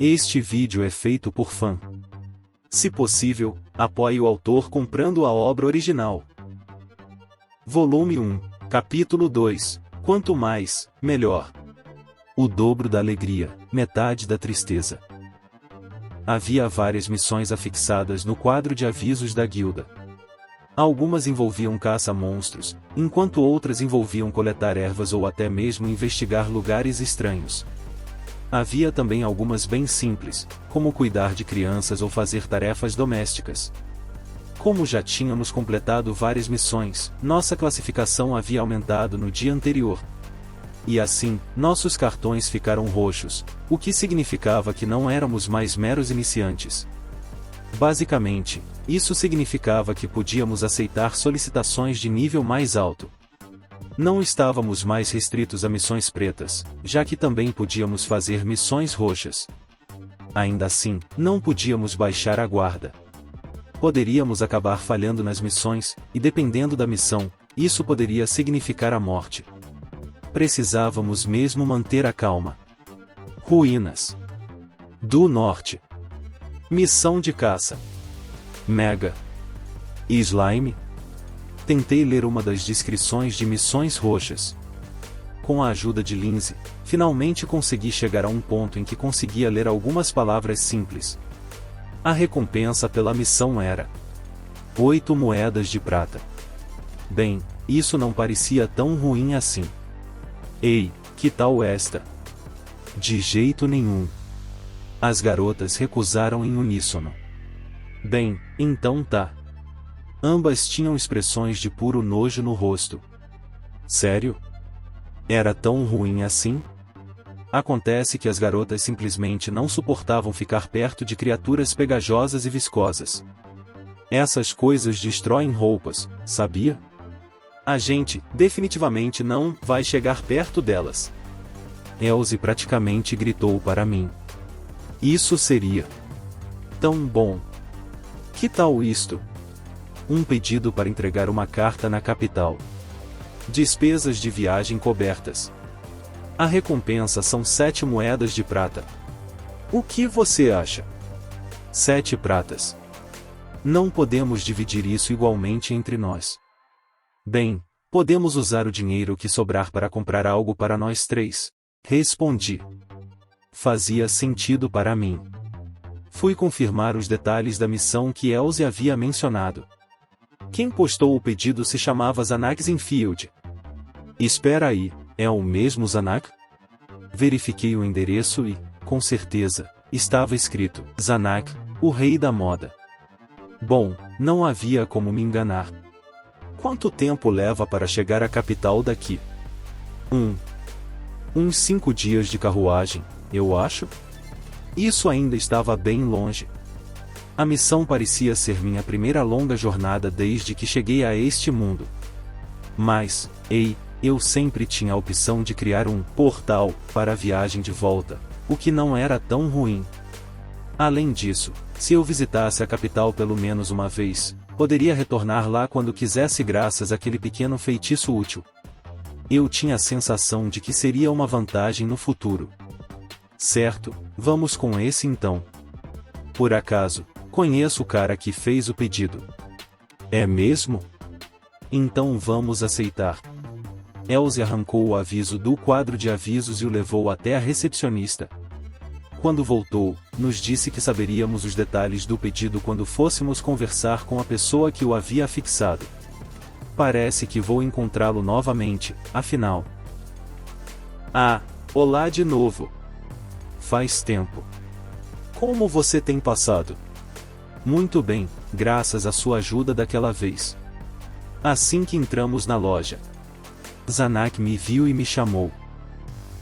Este vídeo é feito por fã. Se possível, apoie o autor comprando a obra original. Volume 1, Capítulo 2. Quanto mais, melhor. O dobro da alegria, metade da tristeza. Havia várias missões afixadas no quadro de avisos da guilda. Algumas envolviam caça-monstros, enquanto outras envolviam coletar ervas ou até mesmo investigar lugares estranhos. Havia também algumas bem simples, como cuidar de crianças ou fazer tarefas domésticas. Como já tínhamos completado várias missões, nossa classificação havia aumentado no dia anterior. E assim, nossos cartões ficaram roxos, o que significava que não éramos mais meros iniciantes. Basicamente, isso significava que podíamos aceitar solicitações de nível mais alto. Não estávamos mais restritos a missões pretas, já que também podíamos fazer missões roxas. Ainda assim, não podíamos baixar a guarda. Poderíamos acabar falhando nas missões, e dependendo da missão, isso poderia significar a morte. Precisávamos mesmo manter a calma. Ruínas do Norte. Missão de caça. Mega Slime. Tentei ler uma das descrições de missões roxas. Com a ajuda de Lindsay, finalmente consegui chegar a um ponto em que conseguia ler algumas palavras simples. A recompensa pela missão era 8 moedas de prata. Bem, isso não parecia tão ruim assim. Ei, que tal esta? De jeito nenhum. As garotas recusaram em uníssono. Bem, então tá. Ambas tinham expressões de puro nojo no rosto. Sério? Era tão ruim assim? Acontece que as garotas simplesmente não suportavam ficar perto de criaturas pegajosas e viscosas. Essas coisas destroem roupas, sabia? A gente, definitivamente não, vai chegar perto delas. Elsie praticamente gritou para mim. Isso seria tão bom. Que tal isto? Um pedido para entregar uma carta na capital. Despesas de viagem cobertas. A recompensa são 7 moedas de prata. O que você acha? 7 pratas. Não podemos dividir isso igualmente entre nós. Bem, podemos usar o dinheiro que sobrar para comprar algo para nós 3. Respondi. Fazia sentido para mim. Fui confirmar os detalhes da missão que Elsie havia mencionado. Quem postou o pedido se chamava Zanak Zinfield. Espera aí, é o mesmo Zanak? Verifiquei o endereço e, com certeza, estava escrito Zanak, o rei da moda. Bom, não havia como me enganar. Quanto tempo leva para chegar à capital daqui? Uns 5 dias de carruagem, eu acho? Isso ainda estava bem longe. A missão parecia ser minha primeira longa jornada desde que cheguei a este mundo. Mas, ei, eu sempre tinha a opção de criar um portal para a viagem de volta, o que não era tão ruim. Além disso, se eu visitasse a capital pelo menos uma vez, poderia retornar lá quando quisesse graças àquele pequeno feitiço útil. Eu tinha a sensação de que seria uma vantagem no futuro. Certo, vamos com esse então. Por acaso, conheço o cara que fez o pedido. É mesmo? Então vamos aceitar. Elsie arrancou o aviso do quadro de avisos e o levou até a recepcionista. Quando voltou, nos disse que saberíamos os detalhes do pedido quando fôssemos conversar com a pessoa que o havia afixado. Parece que vou encontrá-lo novamente, afinal. Ah, olá de novo. Faz tempo. Como você tem passado? Muito bem, graças à sua ajuda daquela vez. Assim que entramos na loja, Zanak me viu e me chamou.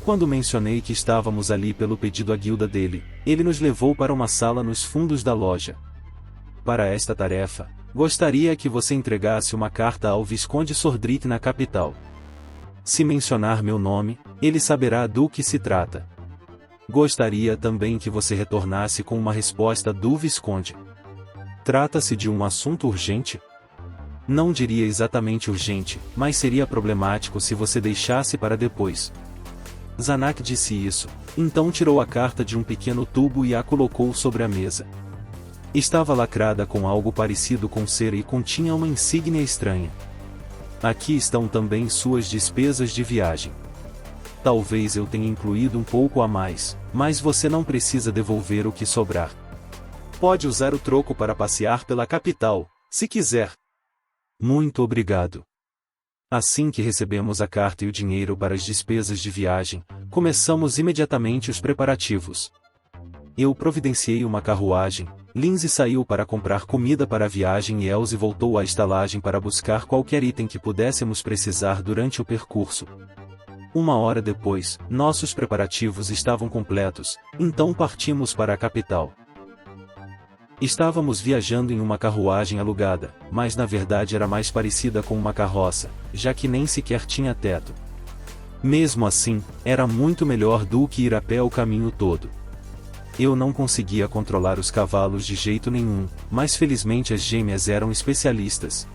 Quando mencionei que estávamos ali pelo pedido à guilda dele, ele nos levou para uma sala nos fundos da loja. Para esta tarefa, gostaria que você entregasse uma carta ao Visconde Sordric na capital. Se mencionar meu nome, ele saberá do que se trata. Gostaria também que você retornasse com uma resposta do Visconde. Trata-se de um assunto urgente? Não diria exatamente urgente, mas seria problemático se você deixasse para depois. Zanak disse isso, então tirou a carta de um pequeno tubo e a colocou sobre a mesa. Estava lacrada com algo parecido com cera e continha uma insígnia estranha. Aqui estão também suas despesas de viagem. Talvez eu tenha incluído um pouco a mais, mas você não precisa devolver o que sobrar. Pode usar o troco para passear pela capital, se quiser. Muito obrigado. Assim que recebemos a carta e o dinheiro para as despesas de viagem, começamos imediatamente os preparativos. Eu providenciei uma carruagem, Lindsay saiu para comprar comida para a viagem e Elsie voltou à estalagem para buscar qualquer item que pudéssemos precisar durante o percurso. Uma hora depois, nossos preparativos estavam completos, então partimos para a capital. Estávamos viajando em uma carruagem alugada, mas na verdade era mais parecida com uma carroça, já que nem sequer tinha teto. Mesmo assim, era muito melhor do que ir a pé o caminho todo. Eu não conseguia controlar os cavalos de jeito nenhum, mas felizmente as gêmeas eram especialistas.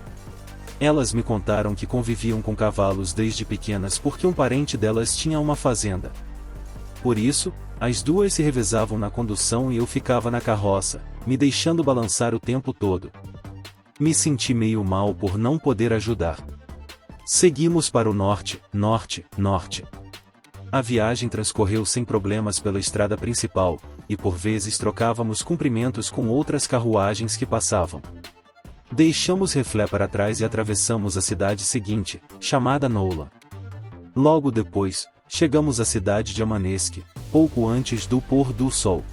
Elas me contaram que conviviam com cavalos desde pequenas porque um parente delas tinha uma fazenda. Por isso, as duas se revezavam na condução e eu ficava na carroça, me deixando balançar o tempo todo. Me senti meio mal por não poder ajudar. Seguimos para o norte. A viagem transcorreu sem problemas pela estrada principal, e por vezes trocávamos cumprimentos com outras carruagens que passavam. Deixamos Reflé para trás e atravessamos a cidade seguinte, chamada Nola. Logo depois, chegamos à cidade de Amanesque, pouco antes do pôr do sol.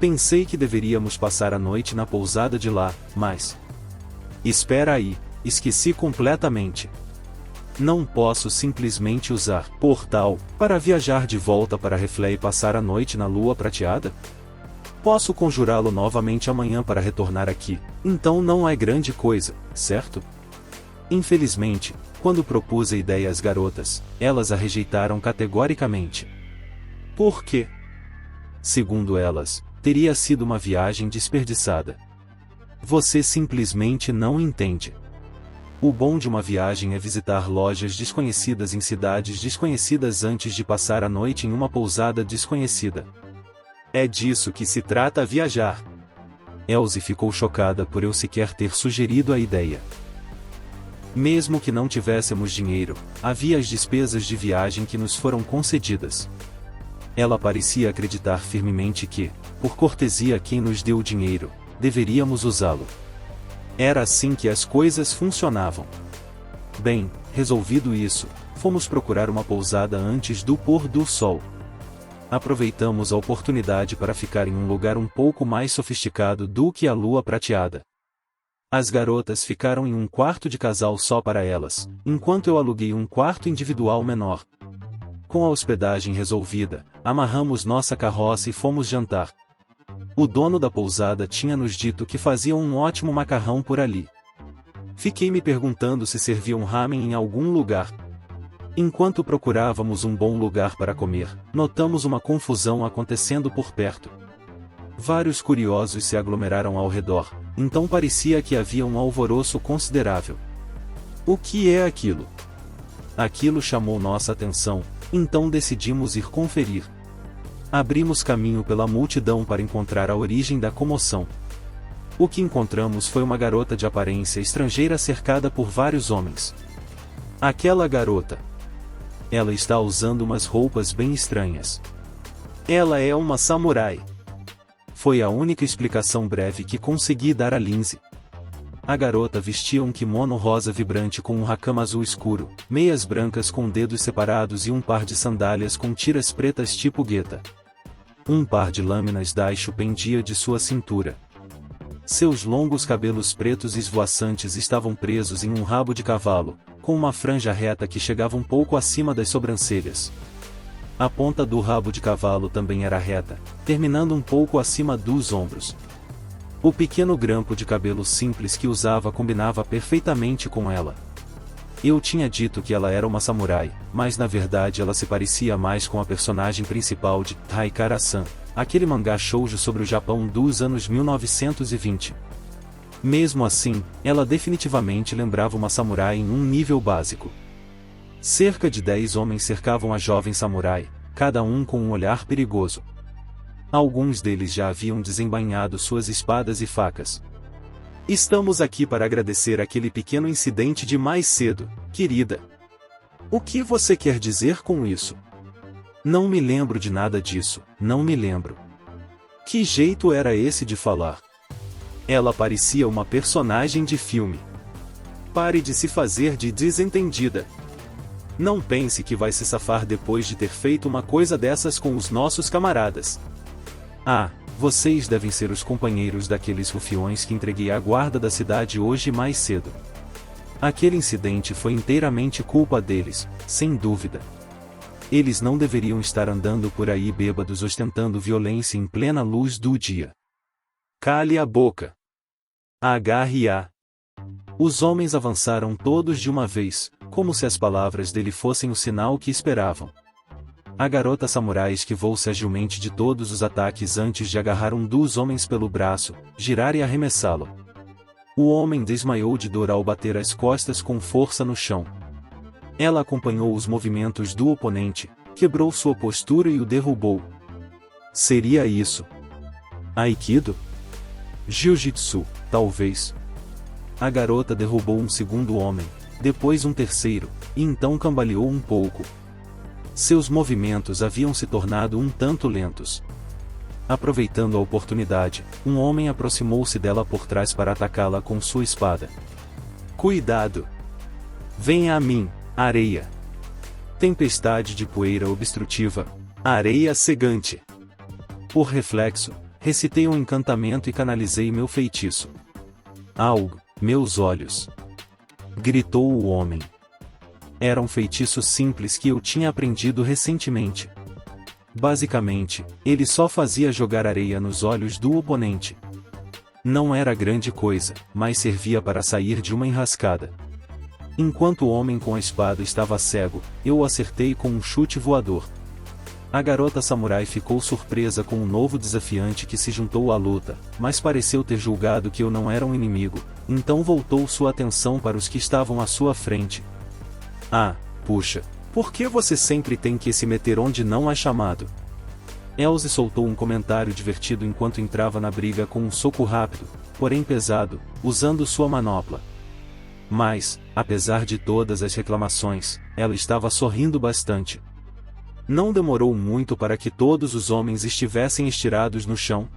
Pensei que deveríamos passar a noite na pousada de lá, mas... Espera aí, esqueci completamente. Não posso simplesmente usar portal para viajar de volta para Reflé e passar a noite na lua prateada? Posso conjurá-lo novamente amanhã para retornar aqui, então não é grande coisa, certo? Infelizmente, quando propus a ideia às garotas, elas a rejeitaram categoricamente. Por quê? Segundo elas, teria sido uma viagem desperdiçada. Você simplesmente não entende. O bom de uma viagem é visitar lojas desconhecidas em cidades desconhecidas antes de passar a noite em uma pousada desconhecida. É disso que se trata viajar. Elsie ficou chocada por eu sequer ter sugerido a ideia. Mesmo que não tivéssemos dinheiro, havia as despesas de viagem que nos foram concedidas. Ela parecia acreditar firmemente que, por cortesia a quem nos deu o dinheiro, deveríamos usá-lo. Era assim que as coisas funcionavam. Bem, resolvido isso, fomos procurar uma pousada antes do pôr do sol. Aproveitamos a oportunidade para ficar em um lugar um pouco mais sofisticado do que a lua prateada. As garotas ficaram em um quarto de casal só para elas, enquanto eu aluguei um quarto individual menor. Com a hospedagem resolvida, amarramos nossa carroça e fomos jantar. O dono da pousada tinha nos dito que faziam um ótimo macarrão por ali. Fiquei me perguntando se serviam ramen em algum lugar. Enquanto procurávamos um bom lugar para comer, notamos uma confusão acontecendo por perto. Vários curiosos se aglomeraram ao redor, então parecia que havia um alvoroço considerável. O que é aquilo? Aquilo chamou nossa atenção, então decidimos ir conferir. Abrimos caminho pela multidão para encontrar a origem da comoção. O que encontramos foi uma garota de aparência estrangeira cercada por vários homens. Aquela garota. Ela está usando umas roupas bem estranhas. Ela é uma samurai. Foi a única explicação breve que consegui dar a Lindsay. A garota vestia um kimono rosa vibrante com um hakama azul escuro, meias brancas com dedos separados e um par de sandálias com tiras pretas tipo gueta. Um par de lâminas daisho pendia de sua cintura. Seus longos cabelos pretos esvoaçantes estavam presos em um rabo de cavalo, com uma franja reta que chegava um pouco acima das sobrancelhas. A ponta do rabo de cavalo também era reta, terminando um pouco acima dos ombros. O pequeno grampo de cabelo simples que usava combinava perfeitamente com ela. Eu tinha dito que ela era uma samurai, mas na verdade ela se parecia mais com a personagem principal de Haikara-san, aquele mangá shoujo sobre o Japão dos anos 1920. Mesmo assim, ela definitivamente lembrava uma samurai em um nível básico. Cerca de 10 homens cercavam a jovem samurai, cada um com um olhar perigoso. Alguns deles já haviam desembainhado suas espadas e facas. Estamos aqui para agradecer aquele pequeno incidente de mais cedo, querida. O que você quer dizer com isso? Não me lembro de nada disso, não me lembro. Que jeito era esse de falar? Ela parecia uma personagem de filme. Pare de se fazer de desentendida. Não pense que vai se safar depois de ter feito uma coisa dessas com os nossos camaradas. Ah, vocês devem ser os companheiros daqueles rufiões que entreguei à guarda da cidade hoje mais cedo. Aquele incidente foi inteiramente culpa deles, sem dúvida. Eles não deveriam estar andando por aí bêbados ostentando violência em plena luz do dia. Cale a boca. Agarre-a. Os homens avançaram todos de uma vez, como se as palavras dele fossem o sinal que esperavam. A garota samurai esquivou-se agilmente de todos os ataques antes de agarrar um dos homens pelo braço, girar e arremessá-lo. O homem desmaiou de dor ao bater as costas com força no chão. Ela acompanhou os movimentos do oponente, quebrou sua postura e o derrubou. Seria isso? Aikido? Jiu-jitsu, talvez. A garota derrubou um segundo homem, depois um terceiro, e então cambaleou um pouco. Seus movimentos haviam se tornado um tanto lentos. Aproveitando a oportunidade, um homem aproximou-se dela por trás para atacá-la com sua espada. Cuidado! Venha a mim, areia! Tempestade de poeira obstrutiva, areia cegante. Por reflexo, recitei um encantamento e canalizei meu feitiço. Algo, meus olhos! Gritou o homem. Era um feitiço simples que eu tinha aprendido recentemente. Basicamente, ele só fazia jogar areia nos olhos do oponente. Não era grande coisa, mas servia para sair de uma enrascada. Enquanto o homem com a espada estava cego, eu o acertei com um chute voador. A garota samurai ficou surpresa com o novo desafiante que se juntou à luta, mas pareceu ter julgado que eu não era um inimigo, então voltou sua atenção para os que estavam à sua frente. Ah, puxa, por que você sempre tem que se meter onde não é chamado? Elze soltou um comentário divertido enquanto entrava na briga com um soco rápido, porém pesado, usando sua manopla. Mas, apesar de todas as reclamações, ela estava sorrindo bastante. Não demorou muito para que todos os homens estivessem estirados no chão.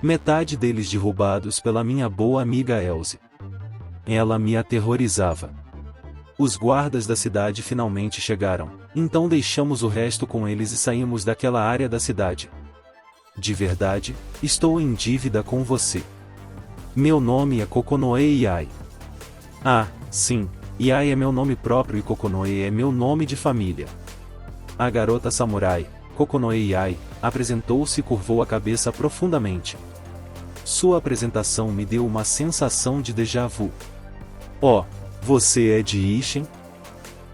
Metade deles derrubados pela minha boa amiga Elze. Ela me aterrorizava. Os guardas da cidade finalmente chegaram, então deixamos o resto com eles e saímos daquela área da cidade. De verdade, estou em dívida com você. Meu nome é Kokonoe Iai. Ah, sim, Iai é meu nome próprio e Kokonoe é meu nome de família. A garota samurai, Kokonoe Iai, apresentou-se e curvou a cabeça profundamente. Sua apresentação me deu uma sensação de déjà vu. Oh, você é de Ishin?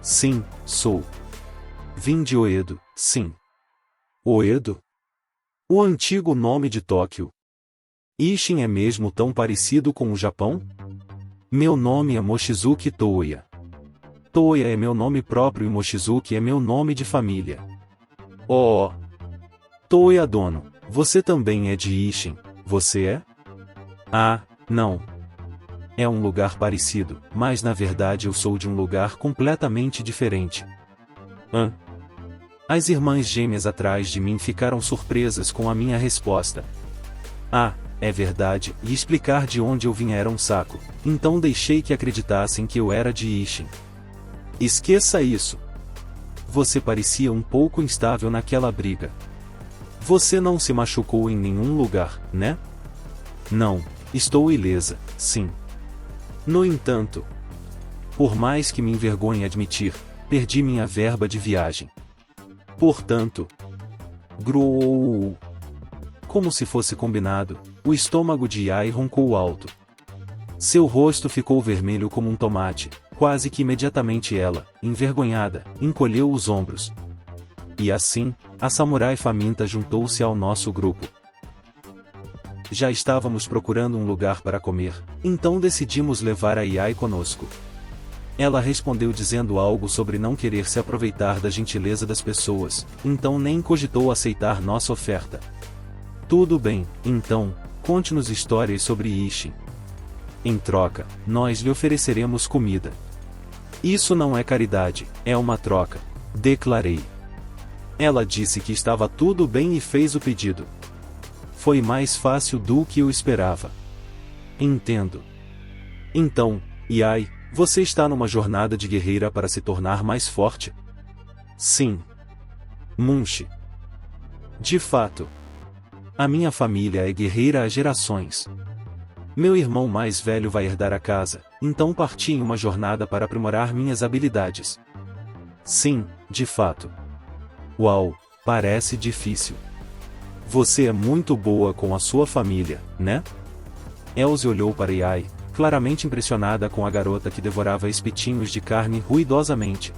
Sim, sou. Vim de Oedo, sim. Oedo? O antigo nome de Tóquio. Ishin é mesmo tão parecido com o Japão? Meu nome é Mochizuki Toya. Toya é meu nome próprio e Mochizuki é meu nome de família. Oh! Toya dono, você também é de Ishin, você é? Ah, não. É um lugar parecido, mas na verdade eu sou de um lugar completamente diferente. Hã? As irmãs gêmeas atrás de mim ficaram surpresas com a minha resposta. Ah, é verdade, e explicar de onde eu vim era um saco, então deixei que acreditassem que eu era de Ishin. Esqueça isso. Você parecia um pouco instável naquela briga. Você não se machucou em nenhum lugar, né? Não, estou ilesa, sim. No entanto, por mais que me envergonhe admitir, perdi minha verba de viagem. Portanto, gruou. Como se fosse combinado, o estômago de Iai roncou alto. Seu rosto ficou vermelho como um tomate, quase que imediatamente ela, envergonhada, encolheu os ombros. E assim, a samurai faminta juntou-se ao nosso grupo. Já estávamos procurando um lugar para comer, então decidimos levar a Iai conosco. Ela respondeu dizendo algo sobre não querer se aproveitar da gentileza das pessoas, então nem cogitou aceitar nossa oferta. Tudo bem, então, conte-nos histórias sobre Ishin. Em troca, nós lhe ofereceremos comida. Isso não é caridade, é uma troca, declarei. Ela disse que estava tudo bem e fez o pedido. Foi mais fácil do que eu esperava. Entendo. Então, Yai, você está numa jornada de guerreira para se tornar mais forte? Sim. Munshi. De fato. A minha família é guerreira há gerações. Meu irmão mais velho vai herdar a casa, então parti em uma jornada para aprimorar minhas habilidades. Sim, de fato. Uau, parece difícil. Você é muito boa com a sua família, né? Elze olhou para Yai, claramente impressionada com a garota que devorava espetinhos de carne ruidosamente.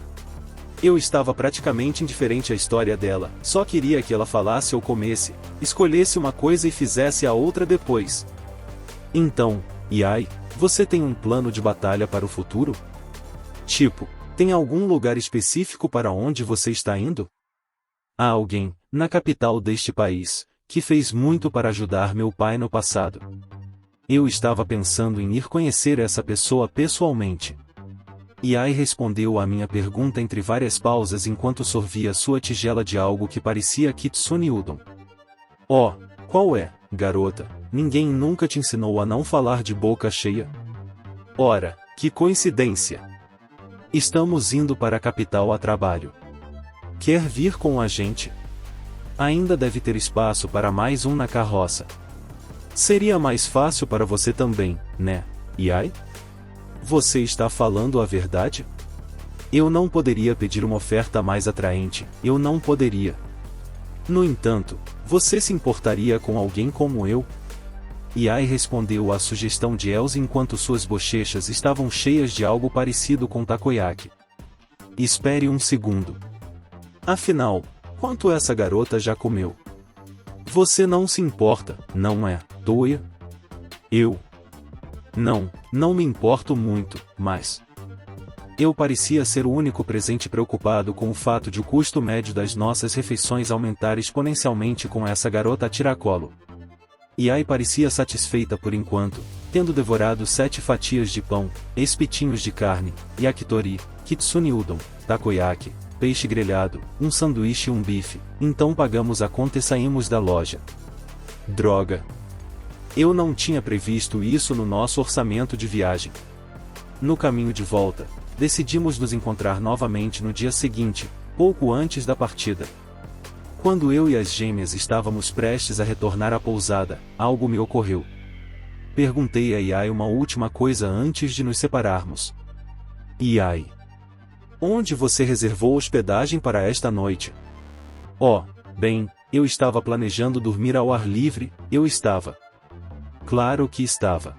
Eu estava praticamente indiferente à história dela, só queria que ela falasse ou comesse, escolhesse uma coisa e fizesse a outra depois. Então, Yai, você tem um plano de batalha para o futuro? Tipo, tem algum lugar específico para onde você está indo? Há alguém, na capital deste país, que fez muito para ajudar meu pai no passado. Eu estava pensando em ir conhecer essa pessoa pessoalmente. Yai respondeu à minha pergunta entre várias pausas enquanto sorvia sua tigela de algo que parecia kitsune udon. Oh, qual é, garota? Ninguém nunca te ensinou a não falar de boca cheia? Ora, que coincidência! Estamos indo para a capital a trabalho. Quer vir com a gente? Ainda deve ter espaço para mais um na carroça. Seria mais fácil para você também, né, Yai? Você está falando a verdade? Eu não poderia pedir uma oferta mais atraente, eu não poderia. No entanto, você se importaria com alguém como eu? Yai respondeu à sugestão de Elze enquanto suas bochechas estavam cheias de algo parecido com takoyaki. Espere um segundo. Afinal, quanto essa garota já comeu? Você não se importa, não é, Toya? Eu? Não me importo muito, mas... Eu parecia ser o único presente preocupado com o fato de o custo médio das nossas refeições aumentar exponencialmente com essa garota a tiracolo. Yai parecia satisfeita por enquanto, tendo devorado 7 fatias de pão, espetinhos de carne, yakitori, kitsune udon, takoyaki, peixe grelhado, um sanduíche e um bife. Então pagamos a conta e saímos da loja. Droga! Eu não tinha previsto isso no nosso orçamento de viagem. No caminho de volta, decidimos nos encontrar novamente no dia seguinte, pouco antes da partida. Quando eu e as gêmeas estávamos prestes a retornar à pousada, algo me ocorreu. Perguntei a Yai uma última coisa antes de nos separarmos. Yai, onde você reservou hospedagem para esta noite? Oh, bem, eu estava planejando dormir ao ar livre, eu estava. Claro que estava.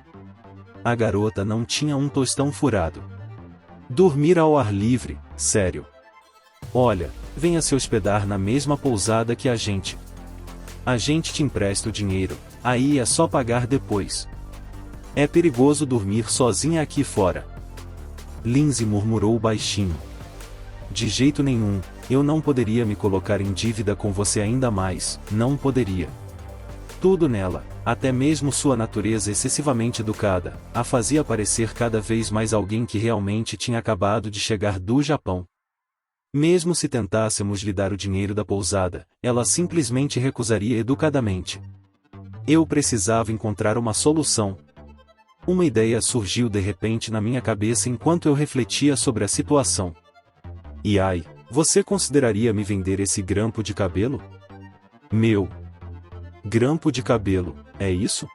A garota não tinha um tostão furado. Dormir ao ar livre, sério. Olha, venha se hospedar na mesma pousada que a gente. A gente te empresta o dinheiro, aí é só pagar depois. É perigoso dormir sozinha aqui fora. Lindsay murmurou baixinho. De jeito nenhum, eu não poderia me colocar em dívida com você ainda mais, não poderia. Tudo nela, até mesmo sua natureza excessivamente educada, a fazia parecer cada vez mais alguém que realmente tinha acabado de chegar do Japão. Mesmo se tentássemos lhe dar o dinheiro da pousada, ela simplesmente recusaria educadamente. Eu precisava encontrar uma solução. Uma ideia surgiu de repente na minha cabeça enquanto eu refletia sobre a situação. Yai, você consideraria me vender esse grampo de cabelo? Meu grampo de cabelo, é isso?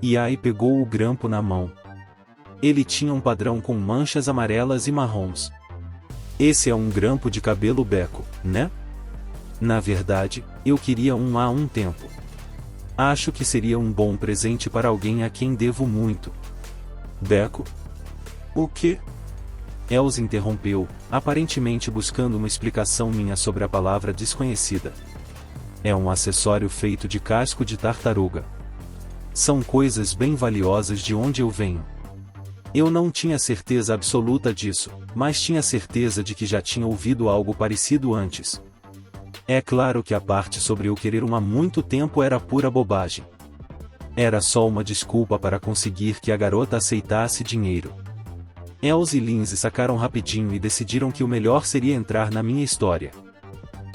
Yai pegou o grampo na mão. Ele tinha um padrão com manchas amarelas e marrons. Esse é um grampo de cabelo beco, né? Na verdade, eu queria um há um tempo. Acho que seria um bom presente para alguém a quem devo muito. Beco? O quê? Elze interrompeu, aparentemente buscando uma explicação minha sobre a palavra desconhecida. É um acessório feito de casco de tartaruga. São coisas bem valiosas de onde eu venho. Eu não tinha certeza absoluta disso, mas tinha certeza de que já tinha ouvido algo parecido antes. É claro que a parte sobre eu querer há muito tempo era pura bobagem. Era só uma desculpa para conseguir que a garota aceitasse dinheiro. Els e Lindsay sacaram rapidinho e decidiram que o melhor seria entrar na minha história.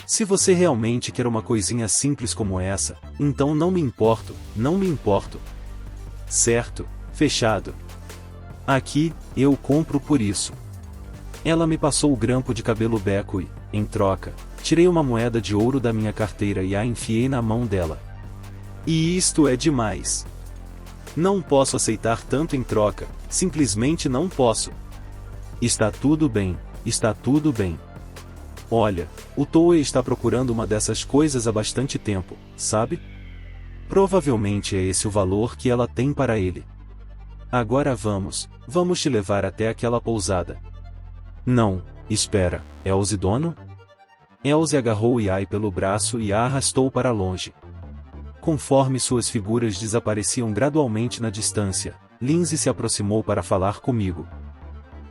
Se você realmente quer uma coisinha simples como essa, então não me importo, não me importo. Certo, fechado. Aqui, eu compro por isso. Ela me passou o grampo de cabelo beco e, em troca, tirei uma moeda de ouro da minha carteira e a enfiei na mão dela. E isto é demais. Não posso aceitar tanto em troca, simplesmente não posso. Está tudo bem, está tudo bem. Olha, o Toei está procurando uma dessas coisas há bastante tempo, sabe? Provavelmente é esse o valor que ela tem para ele. Agora vamos te levar até aquela pousada. Não, espera, Els e dono? Els agarrou Yai pelo braço e a arrastou para longe. Conforme suas figuras desapareciam gradualmente na distância, Lindsay se aproximou para falar comigo.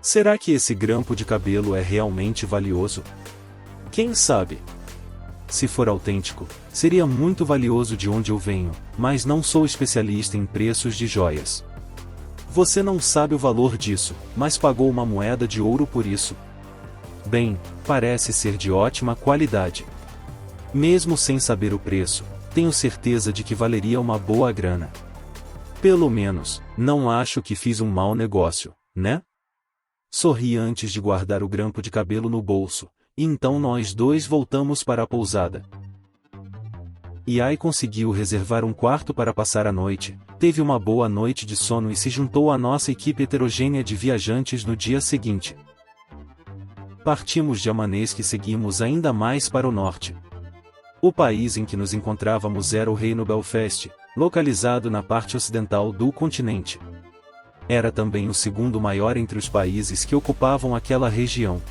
Será que esse grampo de cabelo é realmente valioso? Quem sabe? Se for autêntico, seria muito valioso de onde eu venho, mas não sou especialista em preços de joias. Você não sabe o valor disso, mas pagou uma moeda de ouro por isso. Bem, parece ser de ótima qualidade. Mesmo sem saber o preço, tenho certeza de que valeria uma boa grana. Pelo menos, não acho que fiz um mau negócio, né? Sorri antes de guardar o grampo de cabelo no bolso, e então nós dois voltamos para a pousada. Yai conseguiu reservar um quarto para passar a noite, teve uma boa noite de sono e se juntou à nossa equipe heterogênea de viajantes no dia seguinte. Partimos de Amanesque e seguimos ainda mais para o norte. O país em que nos encontrávamos era o Reino Belfast, localizado na parte ocidental do continente. Era também o segundo maior entre os países que ocupavam aquela região.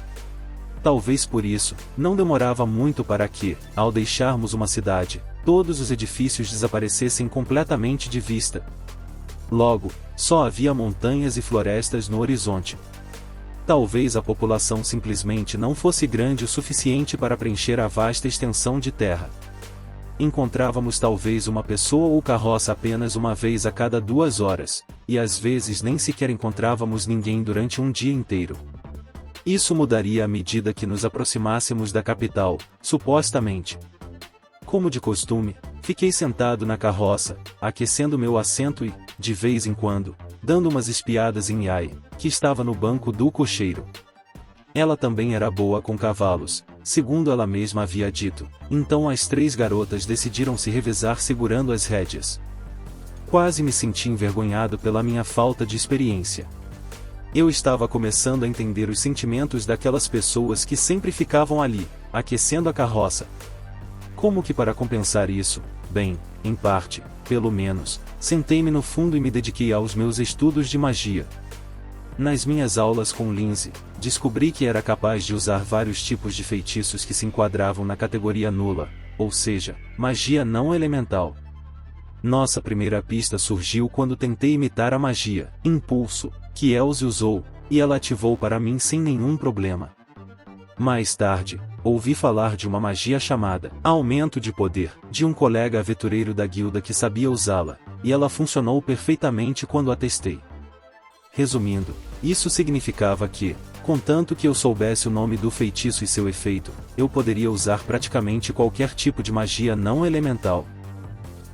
Talvez por isso, não demorava muito para que, ao deixarmos uma cidade, todos os edifícios desaparecessem completamente de vista. Logo, só havia montanhas e florestas no horizonte. Talvez a população simplesmente não fosse grande o suficiente para preencher a vasta extensão de terra. Encontrávamos talvez uma pessoa ou carroça apenas uma vez a cada 2 horas, e às vezes nem sequer encontrávamos ninguém durante um dia inteiro. Isso mudaria à medida que nos aproximássemos da capital, supostamente. Como de costume, fiquei sentado na carroça, aquecendo meu assento e, de vez em quando, dando umas espiadas em Yai, que estava no banco do cocheiro. Ela também era boa com cavalos, segundo ela mesma havia dito, então as 3 garotas decidiram se revezar segurando as rédeas. Quase me senti envergonhado pela minha falta de experiência. Eu estava começando a entender os sentimentos daquelas pessoas que sempre ficavam ali, aquecendo a carroça. Como que para compensar isso, bem, em parte, pelo menos, sentei-me no fundo e me dediquei aos meus estudos de magia. Nas minhas aulas com Lindsay, descobri que era capaz de usar vários tipos de feitiços que se enquadravam na categoria nula, ou seja, magia não elemental. Nossa primeira pista surgiu quando tentei imitar a magia, impulso, que Elsie usou, e ela ativou para mim sem nenhum problema. Mais tarde, ouvi falar de uma magia chamada Aumento de Poder, de um colega aventureiro da guilda que sabia usá-la, e ela funcionou perfeitamente quando a testei. Resumindo, isso significava que, contanto que eu soubesse o nome do feitiço e seu efeito, eu poderia usar praticamente qualquer tipo de magia não elemental.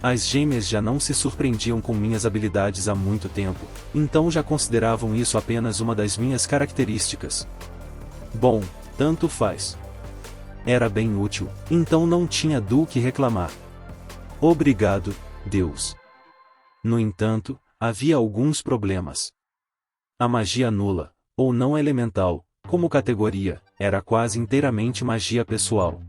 As gêmeas já não se surpreendiam com minhas habilidades há muito tempo, então já consideravam isso apenas uma das minhas características. Bom, tanto faz. Era bem útil, então não tinha do que reclamar. Obrigado, Deus. No entanto, havia alguns problemas. A magia nula, ou não elemental, como categoria, era quase inteiramente magia pessoal.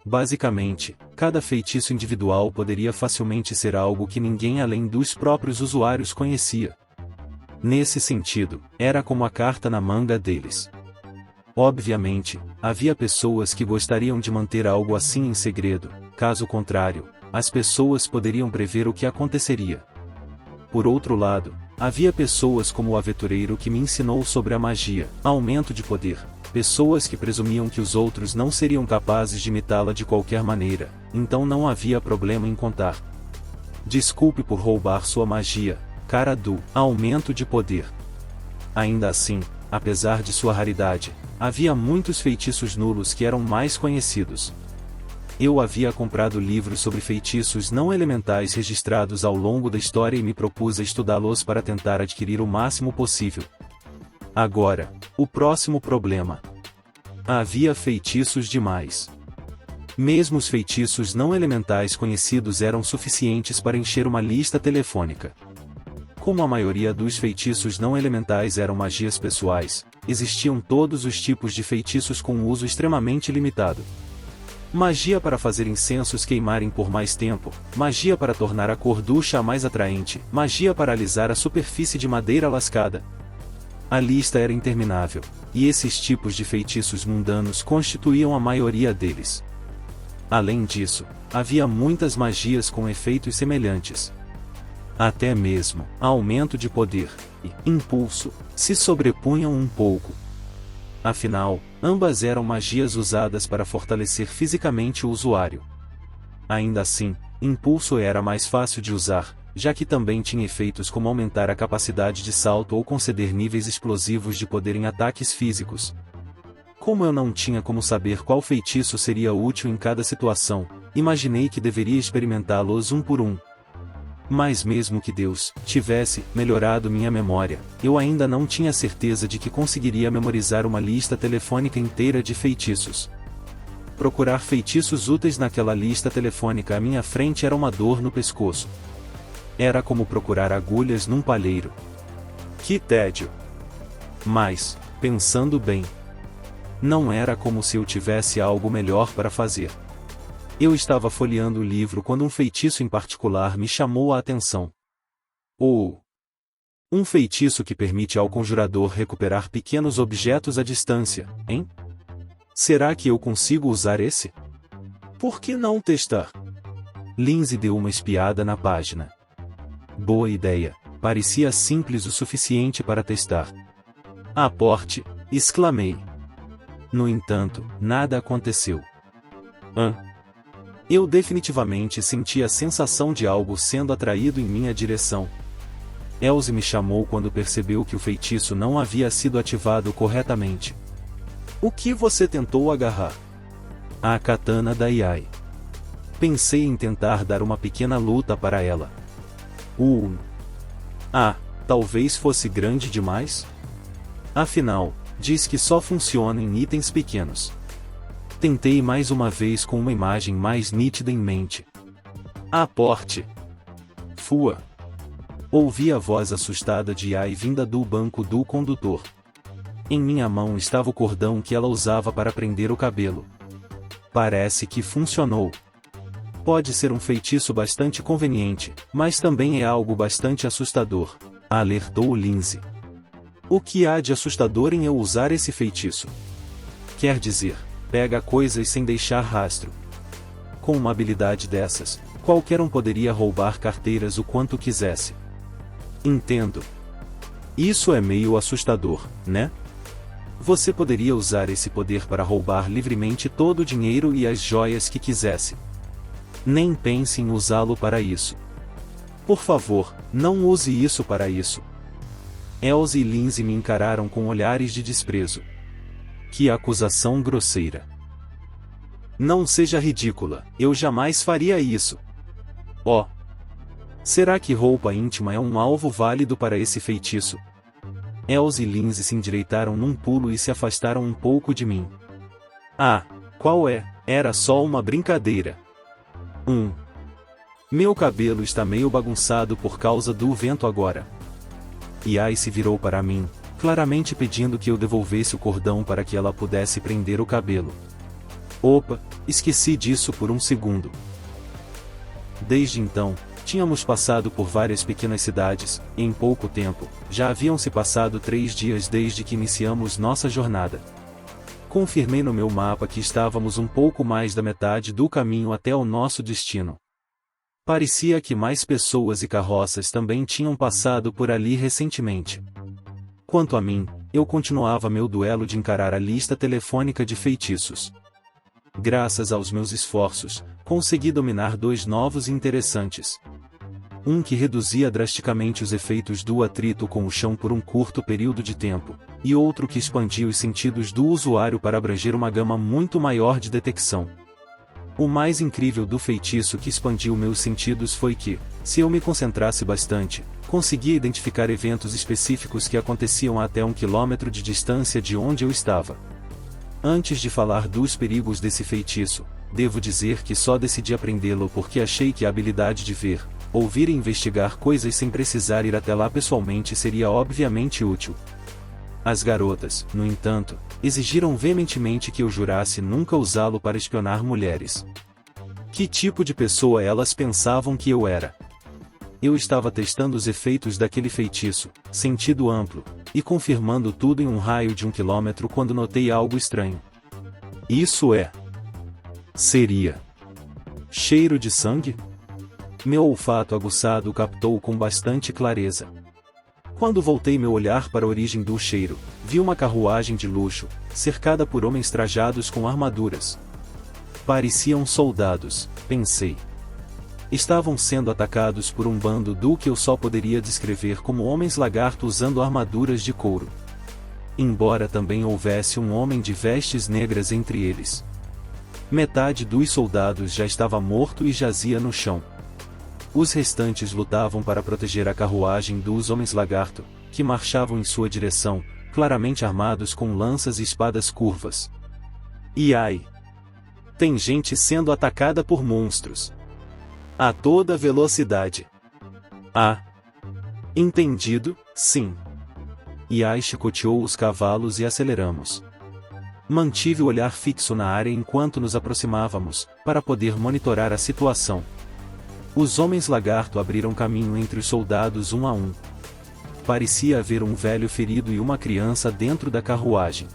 Basicamente, cada feitiço individual poderia facilmente ser algo que ninguém além dos próprios usuários conhecia. Nesse sentido, era como a carta na manga deles. Obviamente, havia pessoas que gostariam de manter algo assim em segredo, caso contrário, as pessoas poderiam prever o que aconteceria. Por outro lado, havia pessoas como o aventureiro que me ensinou sobre a magia, aumento de poder, pessoas que presumiam que os outros não seriam capazes de imitá-la de qualquer maneira, então não havia problema em contar. Desculpe por roubar sua magia, cara do aumento de poder. Ainda assim, apesar de sua raridade, havia muitos feitiços nulos que eram mais conhecidos. Eu havia comprado livros sobre feitiços não elementais registrados ao longo da história e me propus a estudá-los para tentar adquirir o máximo possível. Agora, o próximo problema. Havia feitiços demais. Mesmo os feitiços não elementais conhecidos eram suficientes para encher uma lista telefônica. Como a maioria dos feitiços não elementais eram magias pessoais, existiam todos os tipos de feitiços com uso extremamente limitado. Magia para fazer incensos queimarem por mais tempo, magia para tornar a cor do chá mais atraente, magia para alisar a superfície de madeira lascada. A lista era interminável, e esses tipos de feitiços mundanos constituíam a maioria deles. Além disso, havia muitas magias com efeitos semelhantes. Até mesmo aumento de poder e impulso se sobrepunham um pouco. Afinal, ambas eram magias usadas para fortalecer fisicamente o usuário. Ainda assim, impulso era mais fácil de usar, já que também tinha efeitos como aumentar a capacidade de salto ou conceder níveis explosivos de poder em ataques físicos. Como eu não tinha como saber qual feitiço seria útil em cada situação, imaginei que deveria experimentá-los um por um. Mas mesmo que Deus tivesse melhorado minha memória, eu ainda não tinha certeza de que conseguiria memorizar uma lista telefônica inteira de feitiços. Procurar feitiços úteis naquela lista telefônica à minha frente era uma dor no pescoço. Era como procurar agulhas num palheiro. Que tédio! Mas, pensando bem, não era como se eu tivesse algo melhor para fazer. Eu estava folheando o livro quando um feitiço em particular me chamou a atenção. Um feitiço que permite ao conjurador recuperar pequenos objetos à distância, hein? Será que eu consigo usar esse? Por que não testar? Lindsay deu uma espiada na página. Boa ideia, parecia simples o suficiente para testar. Aporte, exclamei. No entanto, nada aconteceu. Eu definitivamente senti a sensação de algo sendo atraído em minha direção. Elsie me chamou quando percebeu que o feitiço não havia sido ativado corretamente. O que você tentou agarrar? A katana da Iai. Pensei em tentar dar uma pequena luta para ela. Talvez fosse grande demais? Afinal, diz que só funciona em itens pequenos. Tentei mais uma vez com uma imagem mais nítida em mente. Aporte! Fua! Ouvi a voz assustada de Ai vinda do banco do condutor. Em minha mão estava o cordão que ela usava para prender o cabelo. Parece que funcionou. Pode ser um feitiço bastante conveniente, mas também é algo bastante assustador, alertou Lindsay. O que há de assustador em eu usar esse feitiço? Quer dizer, pega coisas sem deixar rastro. Com uma habilidade dessas, qualquer um poderia roubar carteiras o quanto quisesse. Entendo. Isso é meio assustador, né? Você poderia usar esse poder para roubar livremente todo o dinheiro e as joias que quisesse. Nem pense em usá-lo para isso. Por favor, não use isso para isso. Elsie e Lindsay me encararam com olhares de desprezo. Que acusação grosseira. Não seja ridícula, eu jamais faria isso. Será que roupa íntima é um alvo válido para esse feitiço? Elsie e Lindsay se endireitaram num pulo e se afastaram um pouco de mim. Qual é? Era só uma brincadeira. Meu cabelo está meio bagunçado por causa do vento agora. Iai se virou para mim, claramente pedindo que eu devolvesse o cordão para que ela pudesse prender o cabelo. Esqueci disso por um segundo. Desde então, tínhamos passado por várias pequenas cidades, e em pouco tempo, já haviam se passado 3 dias desde que iniciamos nossa jornada. Confirmei no meu mapa que estávamos um pouco mais da metade do caminho até o nosso destino. Parecia que mais pessoas e carroças também tinham passado por ali recentemente. Quanto a mim, eu continuava meu duelo de encarar a lista telefônica de feitiços. Graças aos meus esforços, consegui dominar 2 novos e interessantes. Um que reduzia drasticamente os efeitos do atrito com o chão por um curto período de tempo, e outro que expandia os sentidos do usuário para abranger uma gama muito maior de detecção. O mais incrível do feitiço que expandiu meus sentidos foi que, se eu me concentrasse bastante, conseguia identificar eventos específicos que aconteciam a até 1 quilômetro de distância de onde eu estava. Antes de falar dos perigos desse feitiço, devo dizer que só decidi aprendê-lo porque achei que a habilidade de ver, ouvir e investigar coisas sem precisar ir até lá pessoalmente seria obviamente útil. As garotas, no entanto, exigiram veementemente que eu jurasse nunca usá-lo para espionar mulheres. Que tipo de pessoa elas pensavam que eu era? Eu estava testando os efeitos daquele feitiço, sentido amplo, e confirmando tudo em um raio de 1 quilômetro quando notei algo estranho. Seria cheiro de sangue? Meu olfato aguçado captou com bastante clareza. Quando voltei meu olhar para a origem do cheiro, vi uma carruagem de luxo, cercada por homens trajados com armaduras. Pareciam soldados, pensei. Estavam sendo atacados por um bando do que eu só poderia descrever como homens lagarto usando armaduras de couro. Embora também houvesse um homem de vestes negras entre eles. Metade dos soldados já estava morto e jazia no chão. Os restantes lutavam para proteger a carruagem dos homens lagarto, que marchavam em sua direção, claramente armados com lanças e espadas curvas. E ai! Tem gente sendo atacada por monstros. A toda velocidade. Ah! Entendido, sim. Iai chicoteou os cavalos e aceleramos. Mantive o olhar fixo na área enquanto nos aproximávamos, para poder monitorar a situação. Os homens lagarto abriram caminho entre os soldados um a um. Parecia haver um velho ferido e uma criança dentro da carruagem.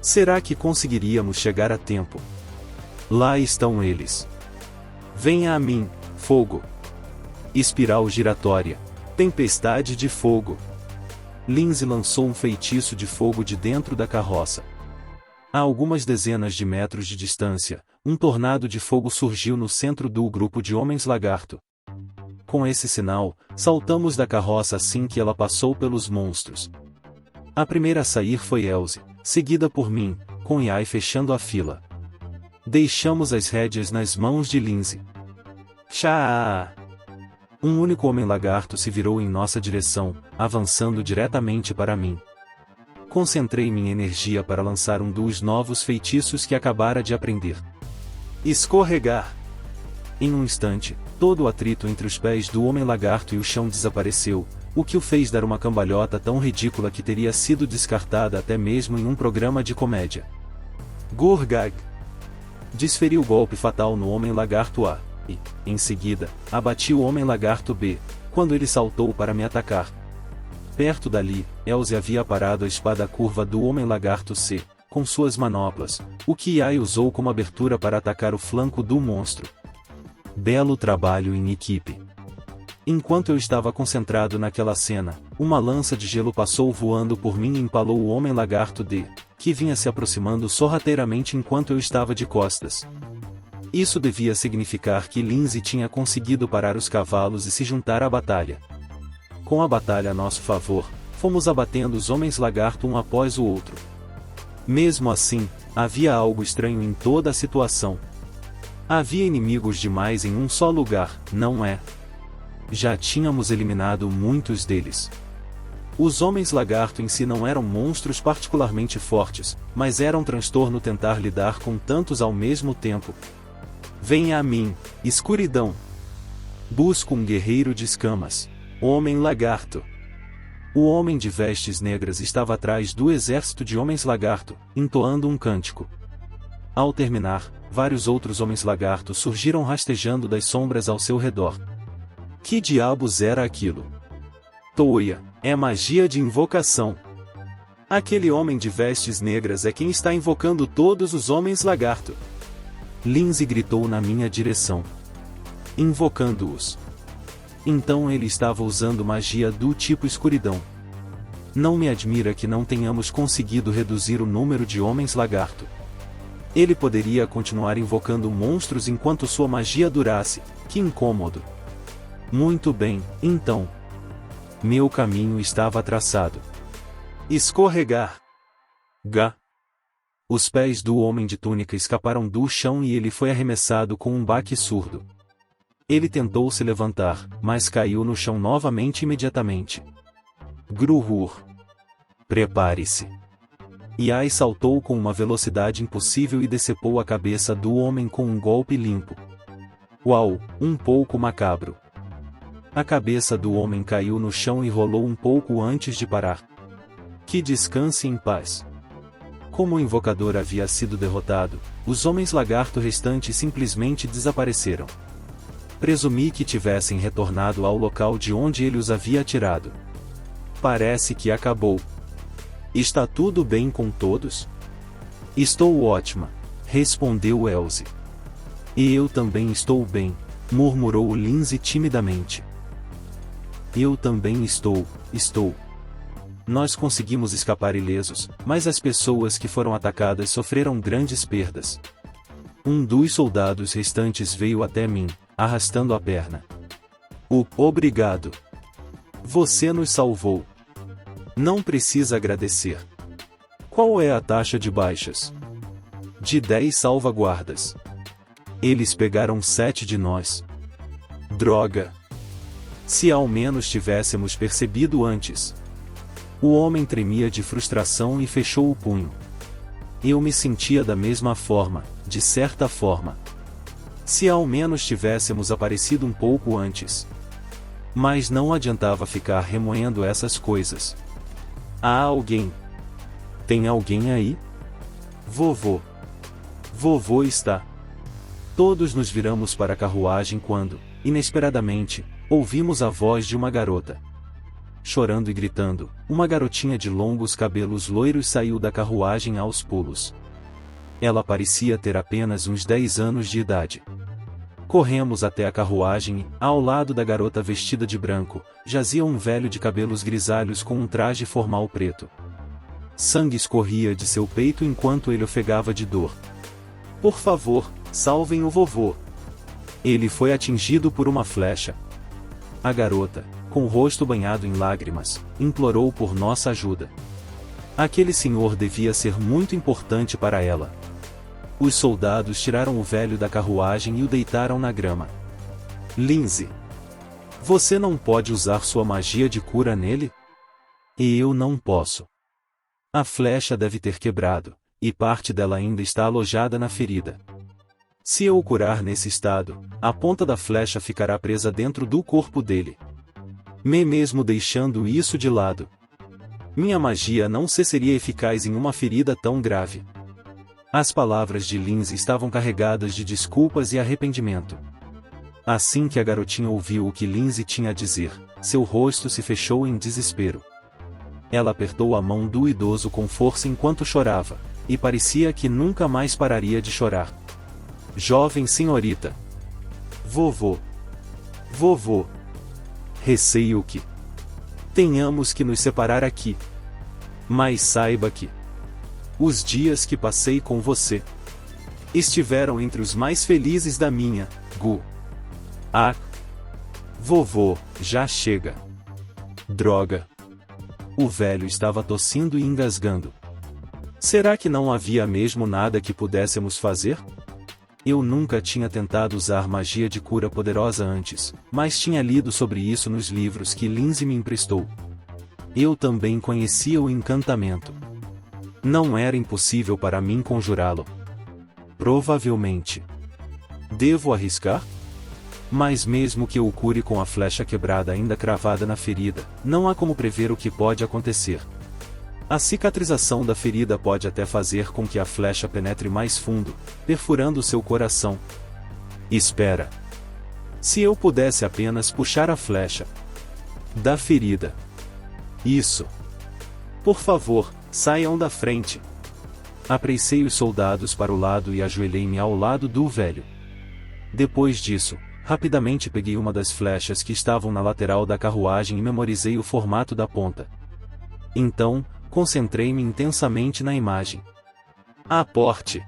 Será que conseguiríamos chegar a tempo? Lá estão eles. Venha a mim, fogo. Espiral giratória. Tempestade de fogo. Lindsay lançou um feitiço de fogo de dentro da carroça. A algumas dezenas de metros de distância, um tornado de fogo surgiu no centro do grupo de homens lagarto. Com esse sinal, saltamos da carroça assim que ela passou pelos monstros. A primeira a sair foi Elze, seguida por mim, com Iai fechando a fila. Deixamos as rédeas nas mãos de Lindsay. Tchá! Um único homem lagarto se virou em nossa direção, avançando diretamente para mim. Concentrei minha energia para lançar um dos novos feitiços que acabara de aprender. Escorregar! Em um instante, todo o atrito entre os pés do homem lagarto e o chão desapareceu, o que o fez dar uma cambalhota tão ridícula que teria sido descartada até mesmo em um programa de comédia. Gurgag! Desferi o golpe fatal no homem lagarto A, e, em seguida, abati o homem lagarto B, quando ele saltou para me atacar. Perto dali, Elze havia parado a espada curva do homem lagarto C, com suas manoplas, o que Iai usou como abertura para atacar o flanco do monstro. Belo trabalho em equipe. Enquanto eu estava concentrado naquela cena, uma lança de gelo passou voando por mim e empalou o homem lagarto D, que vinha se aproximando sorrateiramente enquanto eu estava de costas. Isso devia significar que Lindsay tinha conseguido parar os cavalos e se juntar à batalha. Com a batalha a nosso favor, fomos abatendo os homens lagarto um após o outro. Mesmo assim, havia algo estranho em toda a situação. Havia inimigos demais em um só lugar, não é? Já tínhamos eliminado muitos deles. Os homens lagarto em si não eram monstros particularmente fortes, mas era um transtorno tentar lidar com tantos ao mesmo tempo. Venha a mim, escuridão. Busco um guerreiro de escamas. Homem lagarto. O homem de vestes negras estava atrás do exército de homens lagarto, entoando um cântico. Ao terminar, vários outros homens lagarto surgiram rastejando das sombras ao seu redor. Que diabos era aquilo? Toia, é magia de invocação. Aquele homem de vestes negras é quem está invocando todos os homens lagarto. Lindsay gritou na minha direção. invocando-os. Então ele estava usando magia do tipo escuridão. Não me admira que não tenhamos conseguido reduzir o número de homens lagarto. Ele poderia continuar invocando monstros enquanto sua magia durasse. Que incômodo. Muito bem, então. Meu caminho estava traçado. Escorregar. Gá. Os pés do homem de túnica escaparam do chão e ele foi arremessado com um baque surdo. Ele tentou se levantar, mas caiu no chão novamente imediatamente. Gruhur. Prepare-se. Iai saltou com uma velocidade impossível e decepou a cabeça do homem com um golpe limpo. Uau, um pouco macabro. A cabeça do homem caiu no chão e rolou um pouco antes de parar. Que descanse em paz. Como o invocador havia sido derrotado, os homens lagarto restantes simplesmente desapareceram. Presumi que tivessem retornado ao local de onde ele os havia tirado. Parece que acabou. Está tudo bem com todos? Estou ótima, respondeu Elsie. E eu também estou bem, murmurou Lindsay timidamente. Eu também estou. Nós conseguimos escapar ilesos, mas as pessoas que foram atacadas sofreram grandes perdas. Um dos soldados restantes veio até mim, arrastando a perna. Obrigado. Você nos salvou. Não precisa agradecer. Qual é a taxa de baixas? De 10 salvaguardas. Eles pegaram 7 de nós. Droga. Se ao menos tivéssemos percebido antes. O homem tremia de frustração e fechou o punho. Eu me sentia da mesma forma, de certa forma. Se ao menos tivéssemos aparecido um pouco antes. Mas não adiantava ficar remoendo essas coisas. Há alguém. Tem alguém aí? Vovô. Vovô está. Todos nos viramos para a carruagem quando, inesperadamente, ouvimos a voz de uma garota. Chorando e gritando, uma garotinha de longos cabelos loiros saiu da carruagem aos pulos. Ela parecia ter apenas uns 10 anos de idade. Corremos até a carruagem e, ao lado da garota vestida de branco, jazia um velho de cabelos grisalhos com um traje formal preto. Sangue escorria de seu peito enquanto ele ofegava de dor. Por favor, salvem o vovô. Ele foi atingido por uma flecha. A garota, com o rosto banhado em lágrimas, implorou por nossa ajuda. Aquele senhor devia ser muito importante para ela. Os soldados tiraram o velho da carruagem e o deitaram na grama. Lindsay. Você não pode usar sua magia de cura nele? E eu não posso. A flecha deve ter quebrado, e parte dela ainda está alojada na ferida. Se eu o curar nesse estado, a ponta da flecha ficará presa dentro do corpo dele. Mesmo deixando isso de lado. Minha magia não seria eficaz em uma ferida tão grave. As palavras de Lindsay estavam carregadas de desculpas e arrependimento. Assim que a garotinha ouviu o que Lindsay tinha a dizer, seu rosto se fechou em desespero. Ela apertou a mão do idoso com força enquanto chorava, e parecia que nunca mais pararia de chorar. Jovem senhorita. Vovô. Vovô. Receio que tenhamos que nos separar aqui. Mas saiba que os dias que passei com você estiveram entre os mais felizes da minha, Gu. Ah. Vovô, já chega. Droga. O velho estava tossindo e engasgando. Será que não havia mesmo nada que pudéssemos fazer? Eu nunca tinha tentado usar magia de cura poderosa antes, mas tinha lido sobre isso nos livros que Lindsay me emprestou. Eu também conhecia o encantamento. Não era impossível para mim conjurá-lo. Provavelmente. Devo arriscar? Mas mesmo que eu o cure com a flecha quebrada ainda cravada na ferida, não há como prever o que pode acontecer. A cicatrização da ferida pode até fazer com que a flecha penetre mais fundo, perfurando seu coração. Espera. Se eu pudesse apenas puxar a flecha da ferida. Isso. Por favor, saiam da frente. Apressei os soldados para o lado e ajoelhei-me ao lado do velho. Depois disso, Rapidamente peguei uma das flechas que estavam na lateral da carruagem e memorizei o formato da ponta. Então, concentrei-me intensamente na imagem. Aporte!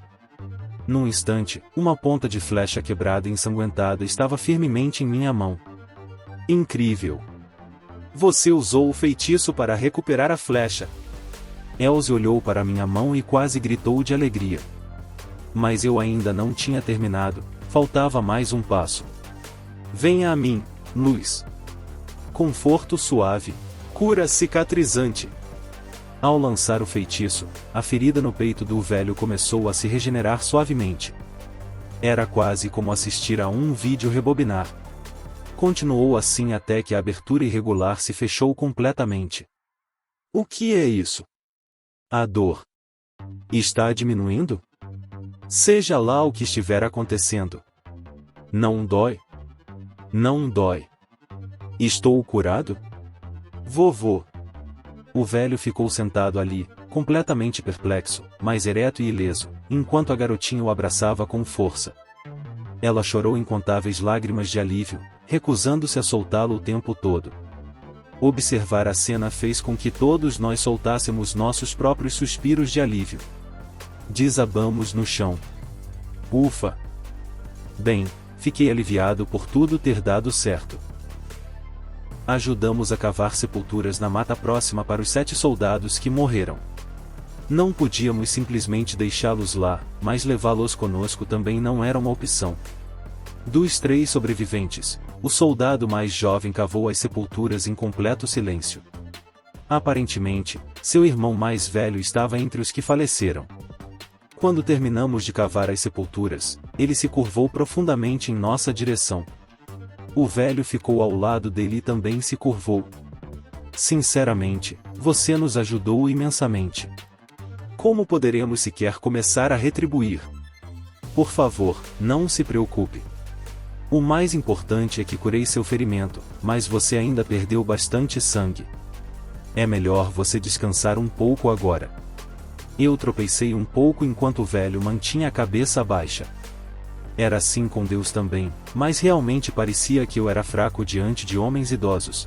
Num instante, uma ponta de flecha quebrada e ensanguentada estava firmemente em minha mão. Incrível! Você usou o feitiço para recuperar a flecha. Elze olhou para minha mão e quase gritou de alegria. Mas eu ainda não tinha terminado, faltava mais um passo. Venha a mim, luz. Conforto suave, cura cicatrizante. Ao lançar o feitiço, a ferida no peito do velho começou a se regenerar suavemente. Era quase como assistir a um vídeo rebobinar. Continuou assim até que a abertura irregular se fechou completamente. O que é isso? A dor está diminuindo? Seja lá o que estiver acontecendo. Não dói? Não dói. Estou curado? Vovô. O velho ficou sentado ali, completamente perplexo, mas ereto e ileso, enquanto a garotinha o abraçava com força. Ela chorou incontáveis lágrimas de alívio, recusando-se a soltá-lo o tempo todo. Observar a cena fez com que todos nós soltássemos nossos próprios suspiros de alívio. Desabamos no chão. Ufa! Bem, fiquei aliviado por tudo ter dado certo. Ajudamos a cavar sepulturas na mata próxima para os 7 soldados que morreram. Não podíamos simplesmente deixá-los lá, mas levá-los conosco também não era uma opção. Dos 3 sobreviventes, o soldado mais jovem cavou as sepulturas em completo silêncio. Aparentemente, seu irmão mais velho estava entre os que faleceram. Quando terminamos de cavar as sepulturas, ele se curvou profundamente em nossa direção. O velho ficou ao lado dele e também se curvou. Sinceramente, você nos ajudou imensamente. Como poderemos sequer começar a retribuir? Por favor, não se preocupe. O mais importante é que curei seu ferimento, mas você ainda perdeu bastante sangue. É melhor você descansar um pouco agora. Eu tropecei um pouco enquanto o velho mantinha a cabeça baixa. Era assim com Deus também, mas realmente parecia que eu era fraco diante de homens idosos.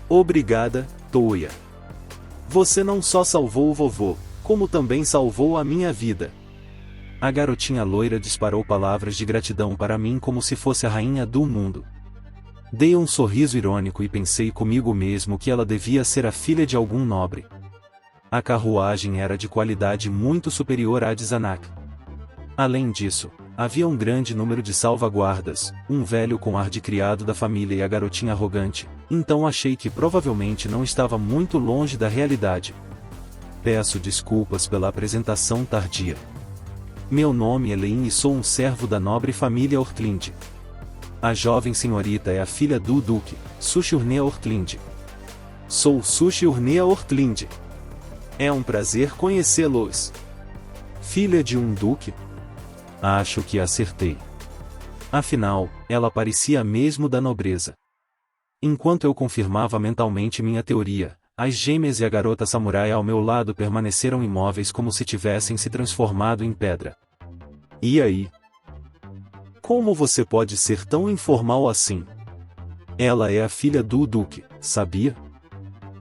Obrigada, Toia. Você não só salvou o vovô, como também salvou a minha vida. A garotinha loira disparou palavras de gratidão para mim como se fosse a rainha do mundo. Dei um sorriso irônico e pensei comigo mesmo que ela devia ser a filha de algum nobre. A carruagem era de qualidade muito superior à de Zanak. Além disso, havia um grande número de salvaguardas, um velho com ar de criado da família e a garotinha arrogante, então achei que provavelmente não estava muito longe da realidade. Peço desculpas pela apresentação tardia. Meu nome é Lein e sou um servo da nobre família Ortlind. A jovem senhorita é a filha do duque, Sushi-Urnea Ortlind. Sou Sushi-Urnea Ortlind. É um prazer conhecê-los. Filha de um duque? Acho que acertei. Afinal, ela parecia mesmo da nobreza. Enquanto eu confirmava mentalmente minha teoria, as gêmeas e a garota samurai ao meu lado permaneceram imóveis como se tivessem se transformado em pedra. E aí? Como você pode ser tão informal assim? Ela é a filha do duque, sabia?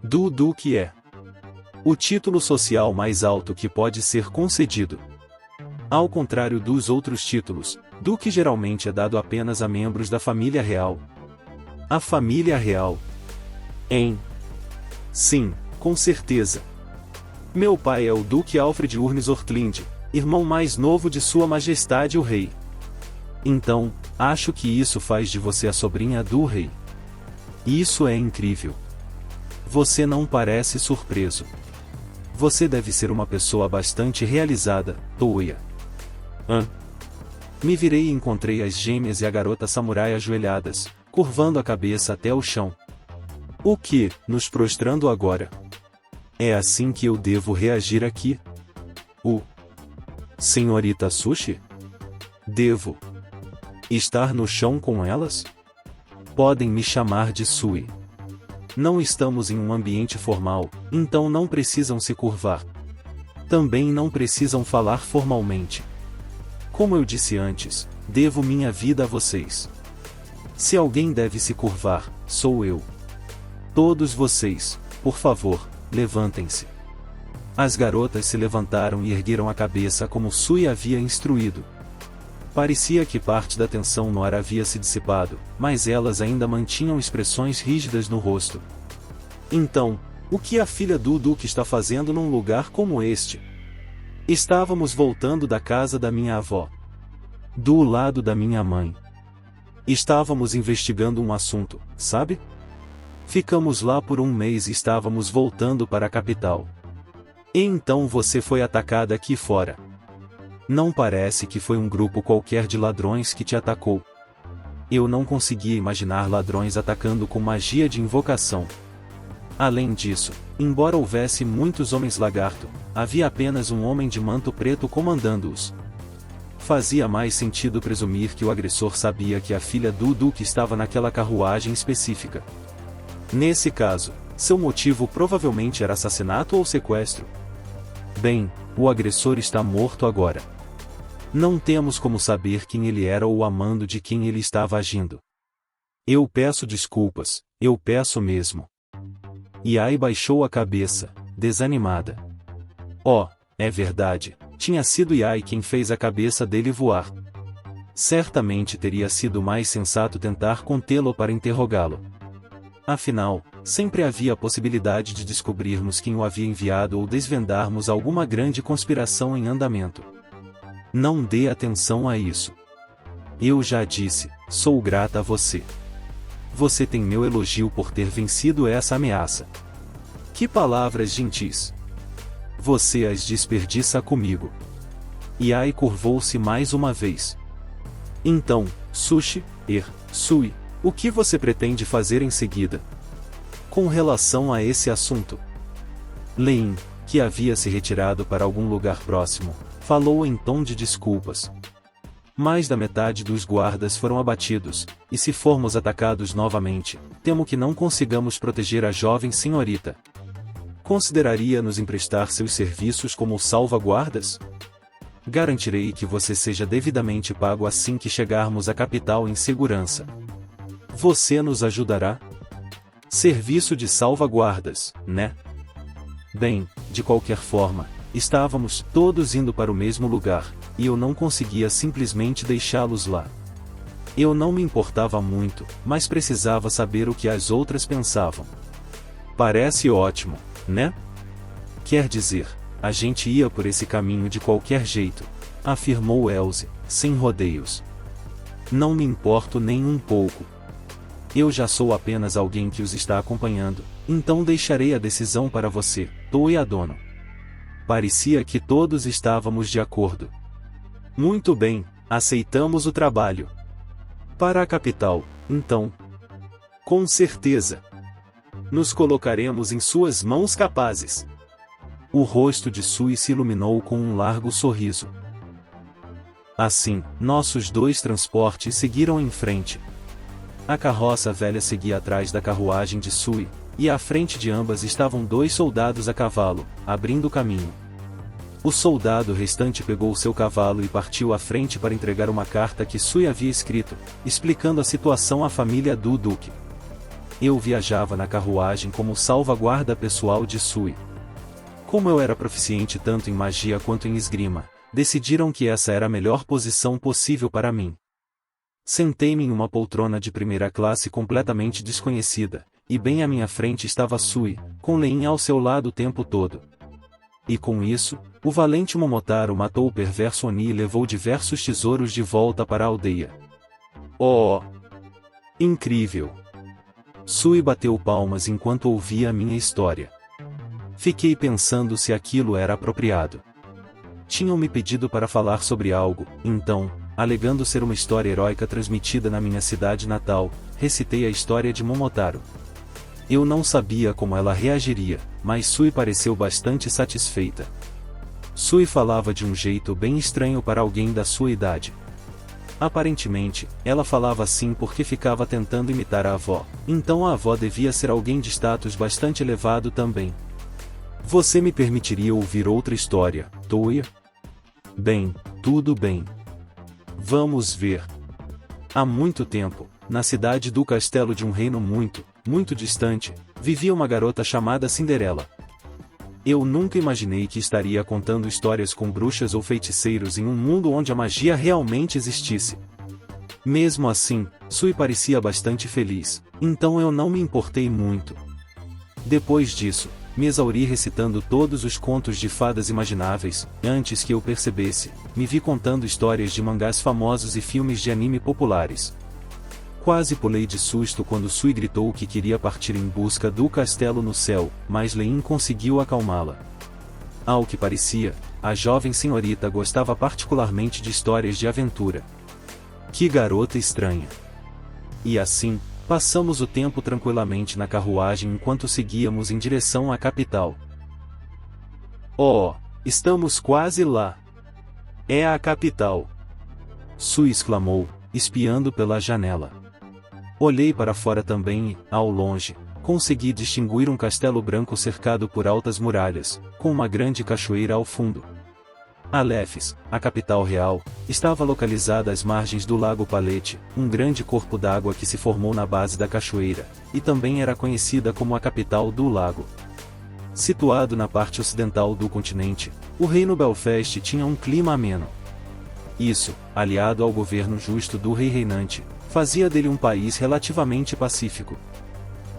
Do duque é o título social mais alto que pode ser concedido. Ao contrário dos outros títulos, duque geralmente é dado apenas a membros da família real. A família real. Sim, com certeza. Meu pai é o Duque Alfred Urnes Ortlind, irmão mais novo de Sua Majestade o Rei. Então, acho que isso faz de você a sobrinha do rei. Isso é incrível. Você não parece surpreso. Você deve ser uma pessoa bastante realizada, Toia. Me virei e encontrei as gêmeas e a garota samurai ajoelhadas, curvando a cabeça até o chão. O que, nos prostrando agora? É assim que eu devo reagir aqui? Senhorita Sushi? Devo estar no chão com elas? Podem me chamar de Sui. Não estamos em um ambiente formal, então não precisam se curvar. Também não precisam falar formalmente. Como eu disse antes, devo minha vida a vocês. Se alguém deve se curvar, sou eu. Todos vocês, por favor, levantem-se. As garotas se levantaram e ergueram a cabeça como Sui havia instruído. Parecia que parte da tensão no ar havia se dissipado, mas elas ainda mantinham expressões rígidas no rosto. Então, o que a filha do Duque está fazendo num lugar como este? Estávamos voltando da casa da minha avó. Do lado da minha mãe. Estávamos investigando um assunto, sabe? Ficamos lá por um mês e estávamos voltando para a capital. E então você foi atacada aqui fora. Não parece que foi um grupo qualquer de ladrões que te atacou. Eu não conseguia imaginar ladrões atacando com magia de invocação. Além disso, embora houvesse muitos homens lagarto, havia apenas um homem de manto preto comandando-os. Fazia mais sentido presumir que o agressor sabia que a filha do Duque estava naquela carruagem específica. Nesse caso, seu motivo provavelmente era assassinato ou sequestro. Bem, o agressor está morto agora. Não temos como saber quem ele era ou a mando de quem ele estava agindo. Eu peço desculpas, eu peço mesmo. Yai baixou a cabeça, desanimada. Oh, é verdade, tinha sido Yai quem fez a cabeça dele voar. Certamente teria sido mais sensato tentar contê-lo para interrogá-lo. Afinal, sempre havia a possibilidade de descobrirmos quem o havia enviado ou desvendarmos alguma grande conspiração em andamento. Não dê atenção a isso. Eu já disse, sou grata a você. Você tem meu elogio por ter vencido essa ameaça. Que palavras gentis. Você as desperdiça comigo. Yai curvou-se mais uma vez. Então, Sui, o que você pretende fazer em seguida? Com relação a esse assunto? Lein, que havia se retirado para algum lugar próximo, falou em tom de desculpas. Mais da metade dos guardas foram abatidos, e se formos atacados novamente, temo que não consigamos proteger a jovem senhorita. Consideraria nos emprestar seus serviços como salva-guardas? Garantirei que você seja devidamente pago assim que chegarmos à capital em segurança. Você nos ajudará? Serviço de salva-guardas, né? Bem, de qualquer forma, estávamos todos indo para o mesmo lugar, e eu não conseguia simplesmente deixá-los lá. Eu não me importava muito, mas precisava saber o que as outras pensavam. Parece ótimo, né? Quer dizer, a gente ia por esse caminho de qualquer jeito, afirmou Elze, sem rodeios. Não me importo nem um pouco. Eu já sou apenas alguém que os está acompanhando, então deixarei a decisão para você, Toiadono. Parecia que todos estávamos de acordo. Muito bem, aceitamos o trabalho. Para a capital, então. Com certeza. Nos colocaremos em suas mãos capazes. O rosto de Sui se iluminou com um largo sorriso. Assim, nossos dois transportes seguiram em frente. A carroça velha seguia atrás da carruagem de Sui, e à frente de ambas estavam dois soldados a cavalo, abrindo o caminho. O soldado restante pegou seu cavalo e partiu à frente para entregar uma carta que Sui havia escrito, explicando a situação à família do Duque. Eu viajava na carruagem como salvaguarda pessoal de Sui. Como eu era proficiente tanto em magia quanto em esgrima, decidiram que essa era a melhor posição possível para mim. Sentei-me em uma poltrona de primeira classe completamente desconhecida, e bem à minha frente estava Sui, com Lein ao seu lado o tempo todo. E com isso, o valente Momotaro matou o perverso Oni e levou diversos tesouros de volta para a aldeia. Oh! Incrível! Sui bateu palmas enquanto ouvia a minha história. Fiquei pensando se aquilo era apropriado. Tinham me pedido para falar sobre algo, então, alegando ser uma história heróica transmitida na minha cidade natal, recitei a história de Momotaro. Eu não sabia como ela reagiria, mas Sui pareceu bastante satisfeita. Sui falava de um jeito bem estranho para alguém da sua idade. Aparentemente, ela falava assim porque ficava tentando imitar a avó, então a avó devia ser alguém de status bastante elevado também. Você me permitiria ouvir outra história, Toia? Bem, tudo bem. Vamos ver. Há muito tempo, na cidade do castelo de um reino muito, muito distante, vivia uma garota chamada Cinderela. Eu nunca imaginei que estaria contando histórias com bruxas ou feiticeiros em um mundo onde a magia realmente existisse. Mesmo assim, Sui parecia bastante feliz, então eu não me importei muito. Depois disso, me exauri recitando todos os contos de fadas imagináveis, e antes que eu percebesse, me vi contando histórias de mangás famosos e filmes de anime populares. Quase pulei de susto quando Sui gritou que queria partir em busca do castelo no céu, mas Lein conseguiu acalmá-la. Ao que parecia, a jovem senhorita gostava particularmente de histórias de aventura. Que garota estranha! E assim, passamos o tempo tranquilamente na carruagem enquanto seguíamos em direção à capital. Oh, estamos quase lá! É a capital! Sui exclamou, espiando pela janela. Olhei para fora também e, ao longe, consegui distinguir um castelo branco cercado por altas muralhas, com uma grande cachoeira ao fundo. Alephes, a capital real, estava localizada às margens do Lago Palete, um grande corpo d'água que se formou na base da cachoeira, e também era conhecida como a capital do lago. Situado na parte ocidental do continente, o reino Belfast tinha um clima ameno. Isso, aliado ao governo justo do rei reinante, fazia dele um país relativamente pacífico.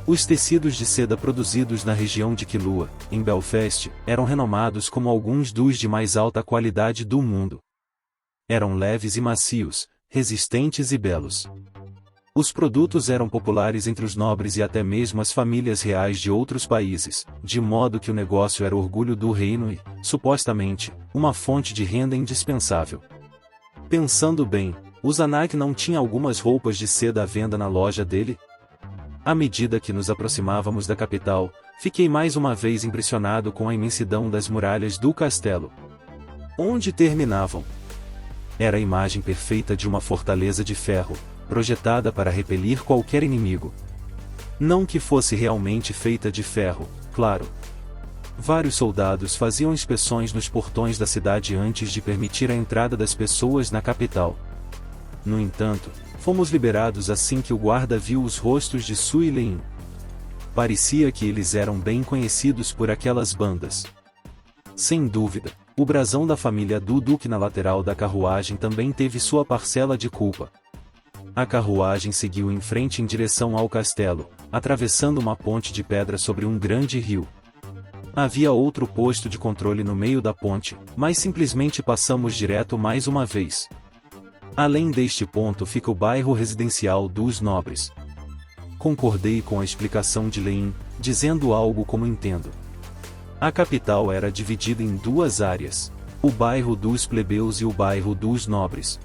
Os tecidos de seda produzidos na região de Killua, em Belfast, eram renomados como alguns dos de mais alta qualidade do mundo. Eram leves e macios, resistentes e belos. Os produtos eram populares entre os nobres e até mesmo as famílias reais de outros países, de modo que o negócio era orgulho do reino e, supostamente, uma fonte de renda indispensável. Pensando bem, o Zanak não tinha algumas roupas de seda à venda na loja dele? À medida que nos aproximávamos da capital, fiquei mais uma vez impressionado com a imensidão das muralhas do castelo. Onde terminavam? Era a imagem perfeita de uma fortaleza de ferro, projetada para repelir qualquer inimigo. Não que fosse realmente feita de ferro, claro. Vários soldados faziam inspeções nos portões da cidade antes de permitir a entrada das pessoas na capital. No entanto, fomos liberados assim que o guarda viu os rostos de Sui e Lein. Parecia que eles eram bem conhecidos por aquelas bandas. Sem dúvida, o brasão da família do Duque na lateral da carruagem também teve sua parcela de culpa. A carruagem seguiu em frente em direção ao castelo, atravessando uma ponte de pedra sobre um grande rio. Havia outro posto de controle no meio da ponte, mas simplesmente passamos direto mais uma vez. Além deste ponto fica o bairro residencial dos nobres. Concordei com a explicação de Lein, dizendo algo como entendo. A capital era dividida em duas áreas, o bairro dos plebeus e o bairro dos nobres.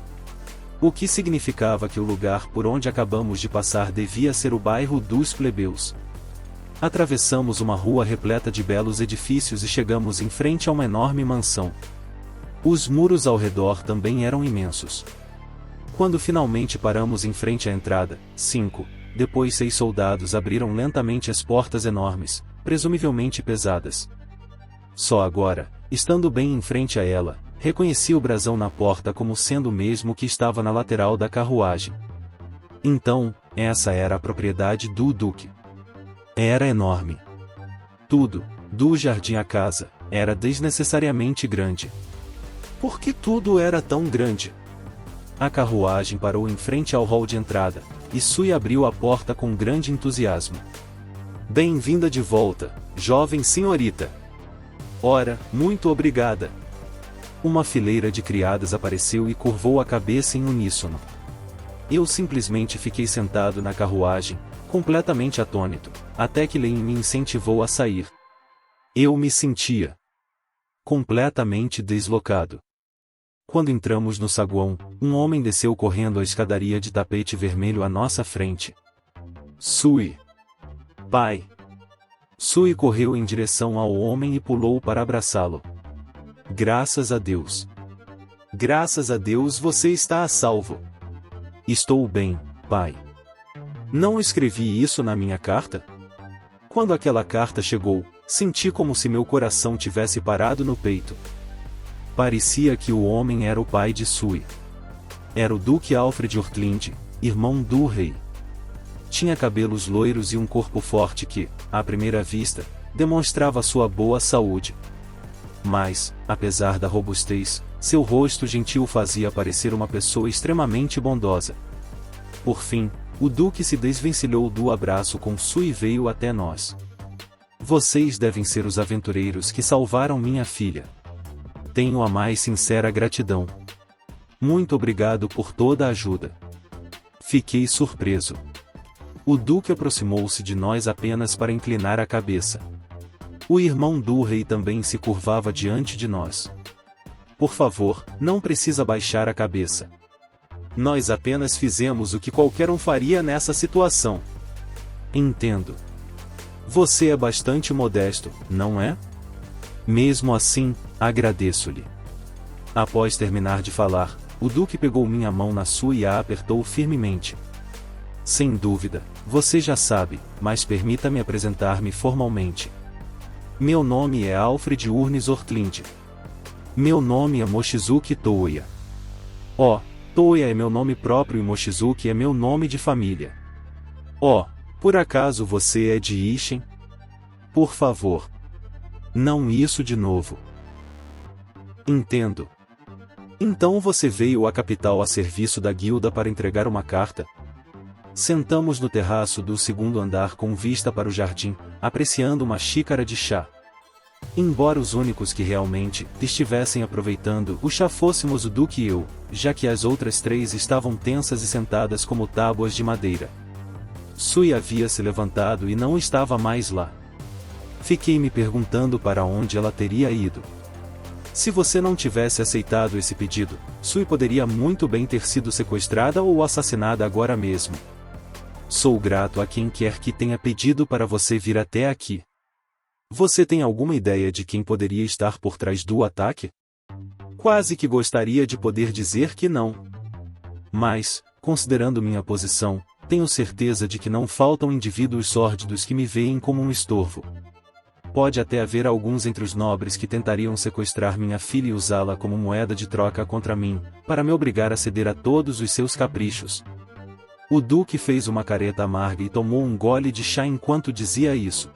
O que significava que o lugar por onde acabamos de passar devia ser o bairro dos plebeus. Atravessamos uma rua repleta de belos edifícios e chegamos em frente a uma enorme mansão. Os muros ao redor também eram imensos. Quando finalmente paramos em frente à entrada, 6 soldados abriram lentamente as portas enormes, presumivelmente pesadas. Só agora, estando bem em frente a ela, reconheci o brasão na porta como sendo o mesmo que estava na lateral da carruagem. Então, essa era a propriedade do Duque. Era enorme. Tudo, do jardim à casa, era desnecessariamente grande. Por que tudo era tão grande? A carruagem parou em frente ao hall de entrada, e Sui abriu a porta com grande entusiasmo. Bem-vinda de volta, jovem senhorita. Ora, muito obrigada. Uma fileira de criadas apareceu e curvou a cabeça em uníssono. Eu simplesmente fiquei sentado na carruagem, completamente atônito, até que Lein me incentivou a sair. Eu me sentia completamente deslocado. Quando entramos no saguão, um homem desceu correndo a escadaria de tapete vermelho à nossa frente. Sui. Pai. Sui correu em direção ao homem e pulou para abraçá-lo. Graças a Deus. Graças a Deus você está a salvo. Estou bem, pai. Não escrevi isso na minha carta? Quando aquela carta chegou, senti como se meu coração tivesse parado no peito. Parecia que o homem era o pai de Sui. Era o Duque Alfred Urtlind, irmão do rei. Tinha cabelos loiros e um corpo forte que, à primeira vista, demonstrava sua boa saúde. Mas, apesar da robustez, seu rosto gentil fazia parecer uma pessoa extremamente bondosa. Por fim, o Duque se desvencilhou do abraço com Sue e veio até nós. Vocês devem ser os aventureiros que salvaram minha filha. Tenho a mais sincera gratidão. Muito obrigado por toda a ajuda. Fiquei surpreso. O Duque aproximou-se de nós apenas para inclinar a cabeça. O irmão do rei também se curvava diante de nós. Por favor, não precisa baixar a cabeça. Nós apenas fizemos o que qualquer um faria nessa situação. Entendo. Você é bastante modesto, não é? Mesmo assim, agradeço-lhe. Após terminar de falar, o Duque pegou minha mão na sua e a apertou firmemente. Sem dúvida, você já sabe, mas permita-me apresentar-me formalmente. Meu nome é Alfred Urnes Ortlinde. Meu nome é Mochizuki Toya. Oh, Toya é meu nome próprio e Mochizuki é meu nome de família. Oh, por acaso você é de Ishin? Por favor. Não isso de novo. Entendo. Então você veio à capital a serviço da guilda para entregar uma carta? Sentamos no terraço do segundo andar com vista para o jardim, apreciando uma xícara de chá. Embora os únicos que realmente estivessem aproveitando o chá fôssemos o Duque e eu, já que as outras três estavam tensas e sentadas como tábuas de madeira. Sue havia se levantado e não estava mais lá. Fiquei me perguntando para onde ela teria ido. Se você não tivesse aceitado esse pedido, Sue poderia muito bem ter sido sequestrada ou assassinada agora mesmo. Sou grato a quem quer que tenha pedido para você vir até aqui. Você tem alguma ideia de quem poderia estar por trás do ataque? Quase que gostaria de poder dizer que não. Mas, considerando minha posição, tenho certeza de que não faltam indivíduos sórdidos que me veem como um estorvo. Pode até haver alguns entre os nobres que tentariam sequestrar minha filha e usá-la como moeda de troca contra mim, para me obrigar a ceder a todos os seus caprichos. O Duque fez uma careta amarga e tomou um gole de chá enquanto dizia isso.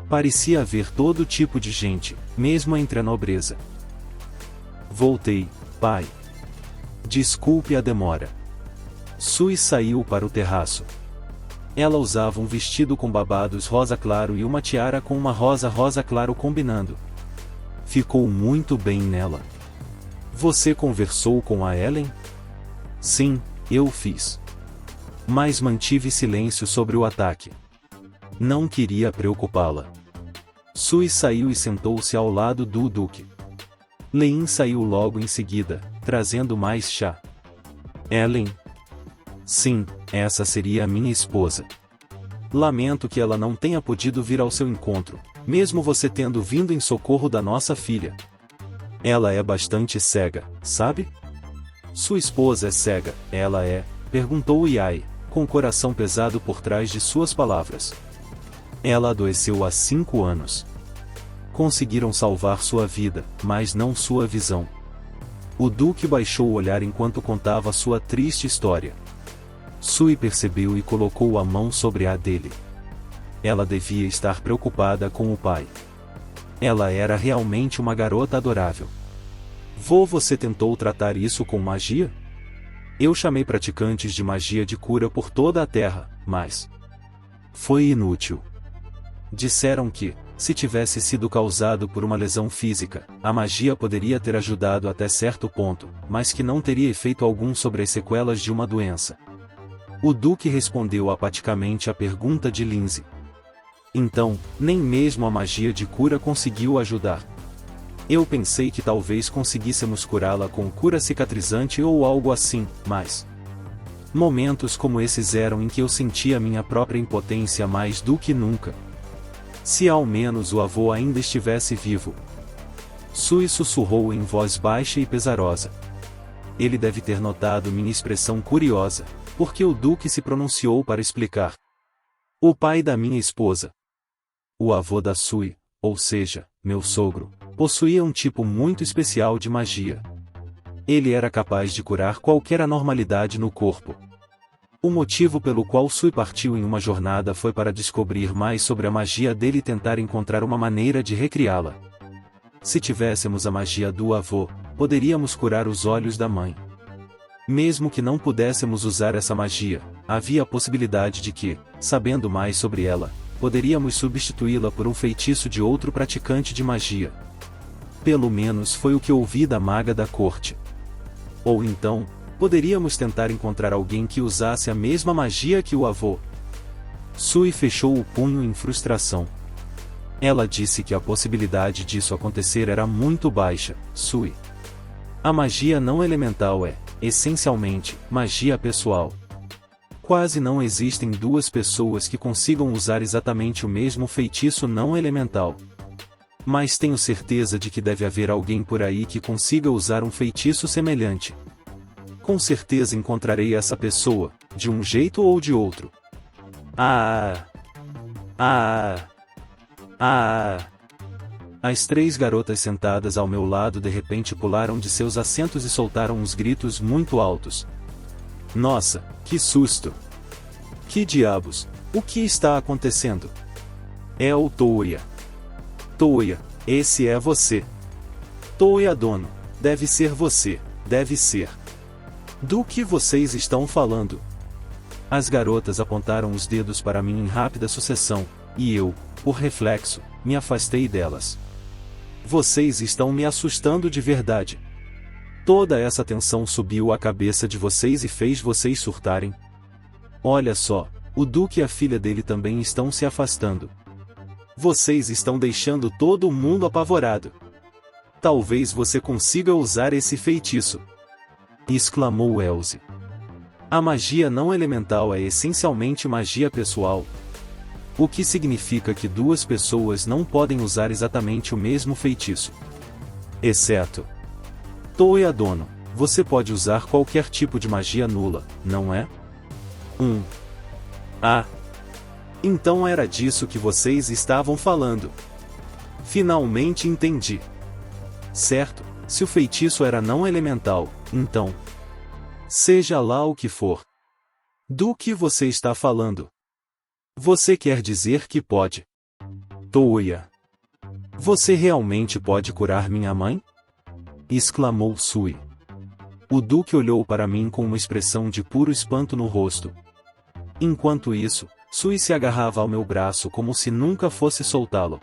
Parecia haver todo tipo de gente, mesmo entre a nobreza. Voltei, pai. Desculpe a demora. Sue saiu para o terraço. Ela usava um vestido com babados rosa claro e uma tiara com uma rosa claro combinando. Ficou muito bem nela. Você conversou com a Ellen? Sim, eu fiz. Mas mantive silêncio sobre o ataque. Não queria preocupá-la. Sue saiu e sentou-se ao lado do Duque. Lein saiu logo em seguida, trazendo mais chá. Ellen? Sim, essa seria a minha esposa. Lamento que ela não tenha podido vir ao seu encontro, mesmo você tendo vindo em socorro da nossa filha. Ela é bastante cega, sabe? Sua esposa é cega, ela é? Perguntou Yai, com o coração pesado por trás de suas palavras. Ela adoeceu há 5 anos. Conseguiram salvar sua vida, mas não sua visão. O Duque baixou o olhar enquanto contava sua triste história. Sue percebeu e colocou a mão sobre a dele. Ela devia estar preocupada com o pai. Ela era realmente uma garota adorável. Você tentou tratar isso com magia? Eu chamei praticantes de magia de cura por toda a terra, mas foi inútil. Disseram que, se tivesse sido causado por uma lesão física, a magia poderia ter ajudado até certo ponto, mas que não teria efeito algum sobre as sequelas de uma doença. O Duque respondeu apaticamente à pergunta de Lindsay. Então, nem mesmo a magia de cura conseguiu ajudar. Eu pensei que talvez conseguíssemos curá-la com cura cicatrizante ou algo assim, mas momentos como esses eram em que eu sentia minha própria impotência mais do que nunca. Se ao menos o avô ainda estivesse vivo. Sue sussurrou em voz baixa e pesarosa. Ele deve ter notado minha expressão curiosa, porque o Duque se pronunciou para explicar. O pai da minha esposa. O avô da Sue, ou seja, meu sogro, possuía um tipo muito especial de magia. Ele era capaz de curar qualquer anormalidade no corpo. O motivo pelo qual Sui partiu em uma jornada foi para descobrir mais sobre a magia dele e tentar encontrar uma maneira de recriá-la. Se tivéssemos a magia do avô, poderíamos curar os olhos da mãe. Mesmo que não pudéssemos usar essa magia, havia a possibilidade de que, sabendo mais sobre ela, poderíamos substituí-la por um feitiço de outro praticante de magia. Pelo menos foi o que ouvi da maga da corte. Ou então, poderíamos tentar encontrar alguém que usasse a mesma magia que o avô. Sui fechou o punho em frustração. Ela disse que a possibilidade disso acontecer era muito baixa. Sui. A magia não elemental é, essencialmente, magia pessoal. Quase não existem duas pessoas que consigam usar exatamente o mesmo feitiço não elemental. Mas tenho certeza de que deve haver alguém por aí que consiga usar um feitiço semelhante. Com certeza encontrarei essa pessoa, de um jeito ou de outro. As 3 garotas sentadas ao meu lado de repente pularam de seus assentos e soltaram uns gritos muito altos. Nossa, que susto! Que diabos, o que está acontecendo? É o Touya. Touya, esse é você. Touya dono, deve ser você, deve ser. Do que vocês estão falando? As garotas apontaram os dedos para mim em rápida sucessão, e eu, por reflexo, me afastei delas. Vocês estão me assustando de verdade. Toda essa tensão subiu à cabeça de vocês e fez vocês surtarem. Olha só, o Duque e a filha dele também estão se afastando. Vocês estão deixando todo mundo apavorado. Talvez você consiga usar esse feitiço, exclamou Elsie. A magia não elemental é essencialmente magia pessoal. O que significa que 2 pessoas não podem usar exatamente o mesmo feitiço. Exceto Touya dono, você pode usar qualquer tipo de magia nula, não é? Então era disso que vocês estavam falando. Finalmente entendi. Certo, se o feitiço era não elemental, então, seja lá o que for. Do que você está falando? Você quer dizer que pode? Touya. Você realmente pode curar minha mãe? Exclamou Sui. O Duque olhou para mim com uma expressão de puro espanto no rosto. Enquanto isso, Sui se agarrava ao meu braço como se nunca fosse soltá-lo.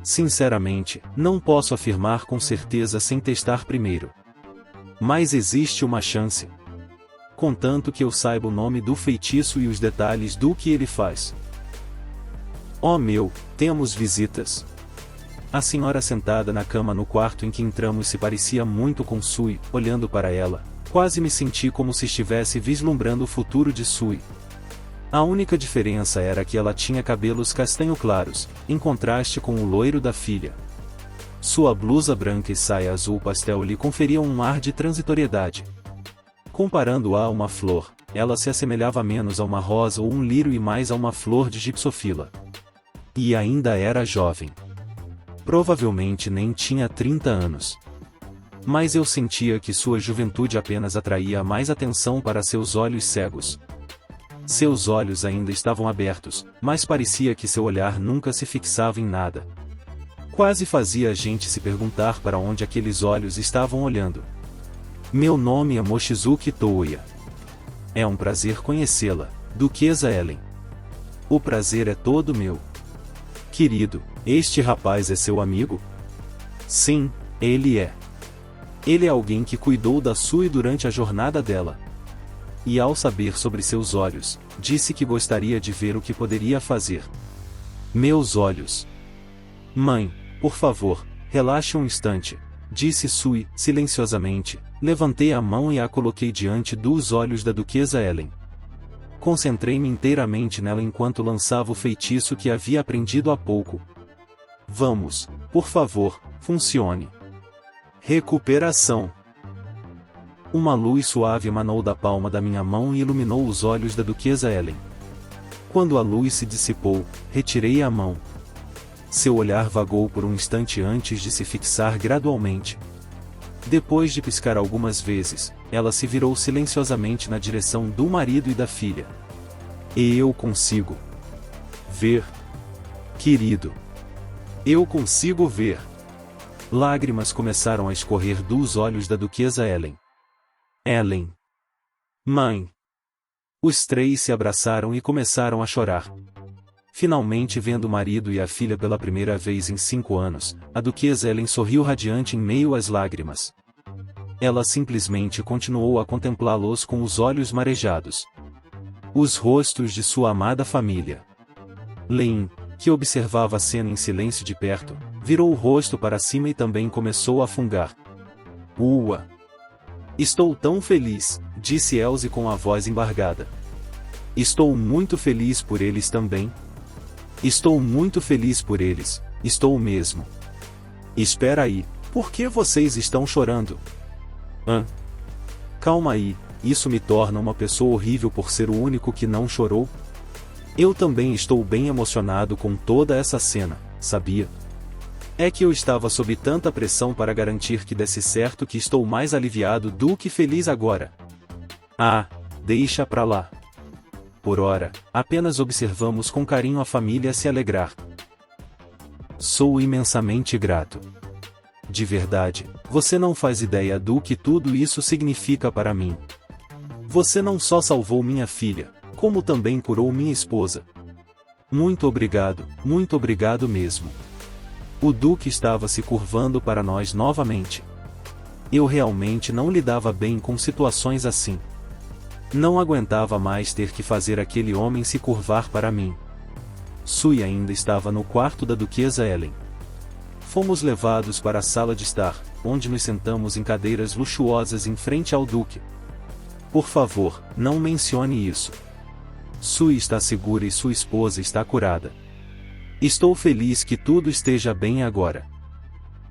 Sinceramente, não posso afirmar com certeza sem testar primeiro. Mas existe uma chance. Contanto que eu saiba o nome do feitiço e os detalhes do que ele faz. Oh meu, temos visitas. A senhora sentada na cama no quarto em que entramos se parecia muito com Sui. Olhando para ela, quase me senti como se estivesse vislumbrando o futuro de Sui. A única diferença era que ela tinha cabelos castanho claros, em contraste com o loiro da filha. Sua blusa branca e saia azul pastel lhe conferiam um ar de transitoriedade. Comparando-a a uma flor, ela se assemelhava menos a uma rosa ou um lírio e mais a uma flor de gipsofila. E ainda era jovem. Provavelmente nem tinha 30 anos. Mas eu sentia que sua juventude apenas atraía mais atenção para seus olhos cegos. Seus olhos ainda estavam abertos, mas parecia que seu olhar nunca se fixava em nada. Quase fazia a gente se perguntar para onde aqueles olhos estavam olhando. Meu nome é Mochizuki Touya. É um prazer conhecê-la, Duquesa Ellen. O prazer é todo meu. Querido, este rapaz é seu amigo? Sim, ele é. Ele é alguém que cuidou da Sui durante a jornada dela. E ao saber sobre seus olhos, disse que gostaria de ver o que poderia fazer. Meus olhos. Mãe, por favor, relaxe um instante, disse Sui, silenciosamente. Levantei a mão e a coloquei diante dos olhos da Duquesa Ellen. Concentrei-me inteiramente nela enquanto lançava o feitiço que havia aprendido há pouco. Vamos, por favor, funcione. Recuperação. Uma luz suave emanou da palma da minha mão e iluminou os olhos da Duquesa Ellen. Quando a luz se dissipou, retirei a mão. Seu olhar vagou por um instante antes de se fixar gradualmente. Depois de piscar algumas vezes, ela se virou silenciosamente na direção do marido e da filha. E eu consigo ver, querido. Eu consigo ver. Lágrimas começaram a escorrer dos olhos da duquesa Ellen. Ellen. Mãe. Os três se abraçaram e começaram a chorar. Finalmente vendo o marido e a filha pela primeira vez em 5 anos, a duquesa Ellen sorriu radiante em meio às lágrimas. Ela simplesmente continuou a contemplá-los com os olhos marejados. Os rostos de sua amada família. Lein, que observava a cena em silêncio de perto, virou o rosto para cima e também começou a fungar. Ua! Estou tão feliz, disse Elsie com a voz embargada. Estou muito feliz por eles também. Estou muito feliz por eles, estou mesmo. Espera aí, por que vocês estão chorando? Calma aí, isso me torna uma pessoa horrível por ser o único que não chorou? Eu também estou bem emocionado com toda essa cena, sabia? É que eu estava sob tanta pressão para garantir que desse certo que estou mais aliviado do que feliz agora. Ah, deixa pra lá. Por ora, apenas observamos com carinho a família se alegrar. Sou imensamente grato. De verdade, você não faz ideia do que tudo isso significa para mim. Você não só salvou minha filha, como também curou minha esposa. Muito obrigado mesmo. O Duque estava se curvando para nós novamente. Eu realmente não lidava bem com situações assim. Não aguentava mais ter que fazer aquele homem se curvar para mim. Sui ainda estava no quarto da duquesa Ellen. Fomos levados para a sala de estar, onde nos sentamos em cadeiras luxuosas em frente ao Duque. Por favor, não mencione isso. Sui está segura e sua esposa está curada. Estou feliz que tudo esteja bem agora.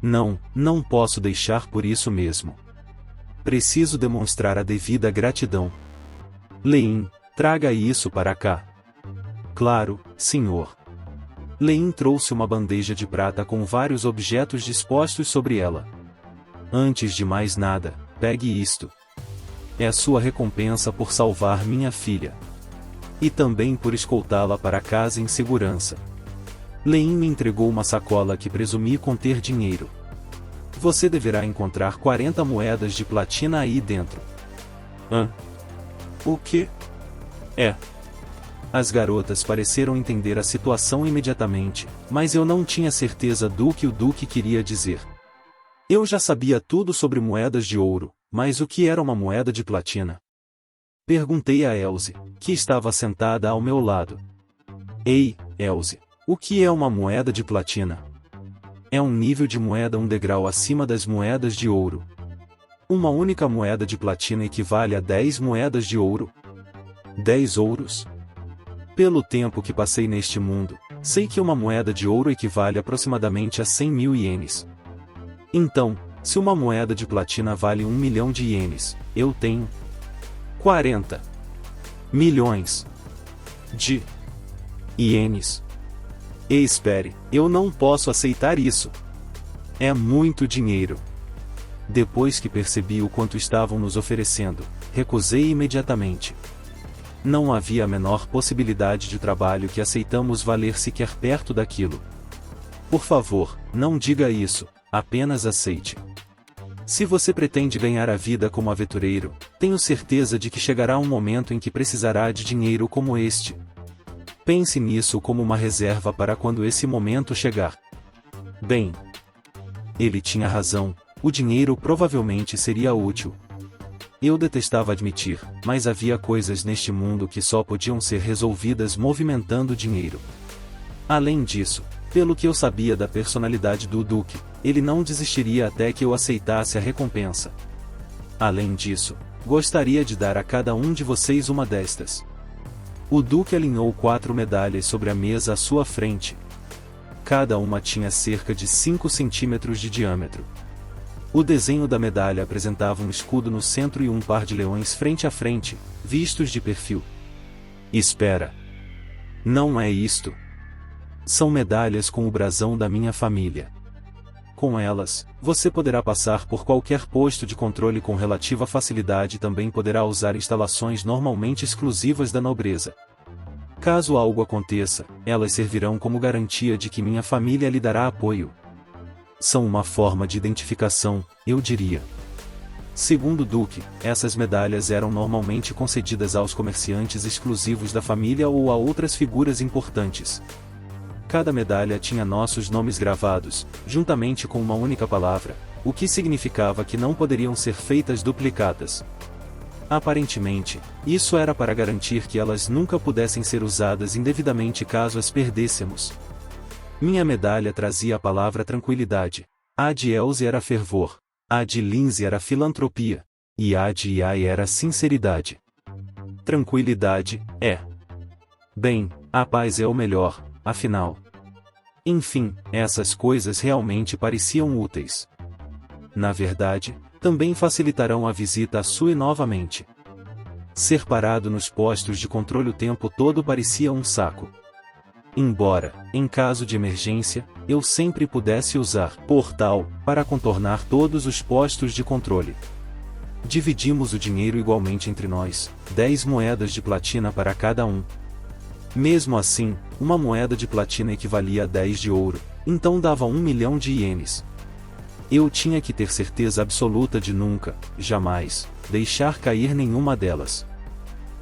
Não posso deixar por isso mesmo. Preciso demonstrar a devida gratidão. Lein, traga isso para cá. Claro, senhor. Lein trouxe uma bandeja de prata com vários objetos dispostos sobre ela. Antes de mais nada, pegue isto. É a sua recompensa por salvar minha filha. E também por escoltá-la para casa em segurança. Lein me entregou uma sacola que presumi conter dinheiro. Você deverá encontrar 40 moedas de platina aí dentro. O quê? As garotas pareceram entender a situação imediatamente, mas eu não tinha certeza do que o Duque queria dizer. Eu já sabia tudo sobre moedas de ouro, mas o que era uma moeda de platina? Perguntei a Elsie, que estava sentada ao meu lado. Ei, Elsie, o que é uma moeda de platina? É um nível de moeda um degrau acima das moedas de ouro. Uma única moeda de platina equivale a 10 moedas de ouro. 10 ouros? Pelo tempo que passei neste mundo, sei que uma moeda de ouro equivale aproximadamente a 100 mil ienes. Então, se uma moeda de platina vale 1 milhão de ienes, eu tenho 40 milhões de ienes. E espere, eu não posso aceitar isso. É muito dinheiro. Depois que percebi o quanto estavam nos oferecendo, recusei imediatamente. Não havia a menor possibilidade de trabalho que aceitamos valer sequer perto daquilo. Por favor, não diga isso, apenas aceite. Se você pretende ganhar a vida como aventureiro, tenho certeza de que chegará um momento em que precisará de dinheiro como este. Pense nisso como uma reserva para quando esse momento chegar. Bem, ele tinha razão, o dinheiro provavelmente seria útil. Eu detestava admitir, mas havia coisas neste mundo que só podiam ser resolvidas movimentando dinheiro. Além disso, pelo que eu sabia da personalidade do Duque, ele não desistiria até que eu aceitasse a recompensa. Além disso, gostaria de dar a cada um de vocês uma destas. O Duque alinhou 4 medalhas sobre a mesa à sua frente. Cada uma tinha cerca de 5 centímetros de diâmetro. O desenho da medalha apresentava um escudo no centro e um par de leões frente a frente, vistos de perfil. Espera! Não é isto. São medalhas com o brasão da minha família. Com elas, você poderá passar por qualquer posto de controle com relativa facilidade e também poderá usar instalações normalmente exclusivas da nobreza. Caso algo aconteça, elas servirão como garantia de que minha família lhe dará apoio. São uma forma de identificação, eu diria. Segundo o Duque, essas medalhas eram normalmente concedidas aos comerciantes exclusivos da família ou a outras figuras importantes. Cada medalha tinha nossos nomes gravados, juntamente com uma única palavra, o que significava que não poderiam ser feitas duplicadas. Aparentemente, isso era para garantir que elas nunca pudessem ser usadas indevidamente caso as perdêssemos. Minha medalha trazia a palavra tranquilidade, a de Elze era fervor, a de Lindsay era filantropia, e a de Iai era sinceridade. Tranquilidade, é. Bem, a paz é o melhor, afinal. Enfim, essas coisas realmente pareciam úteis. Na verdade, também facilitarão a visita a Sue novamente. Ser parado nos postos de controle o tempo todo parecia um saco. Embora, em caso de emergência, eu sempre pudesse usar portal para contornar todos os postos de controle. Dividimos o dinheiro igualmente entre nós, 10 moedas de platina para cada um. Mesmo assim, uma moeda de platina equivalia a 10 de ouro, então dava 1 milhão de ienes. Eu tinha que ter certeza absoluta de nunca, jamais, deixar cair nenhuma delas.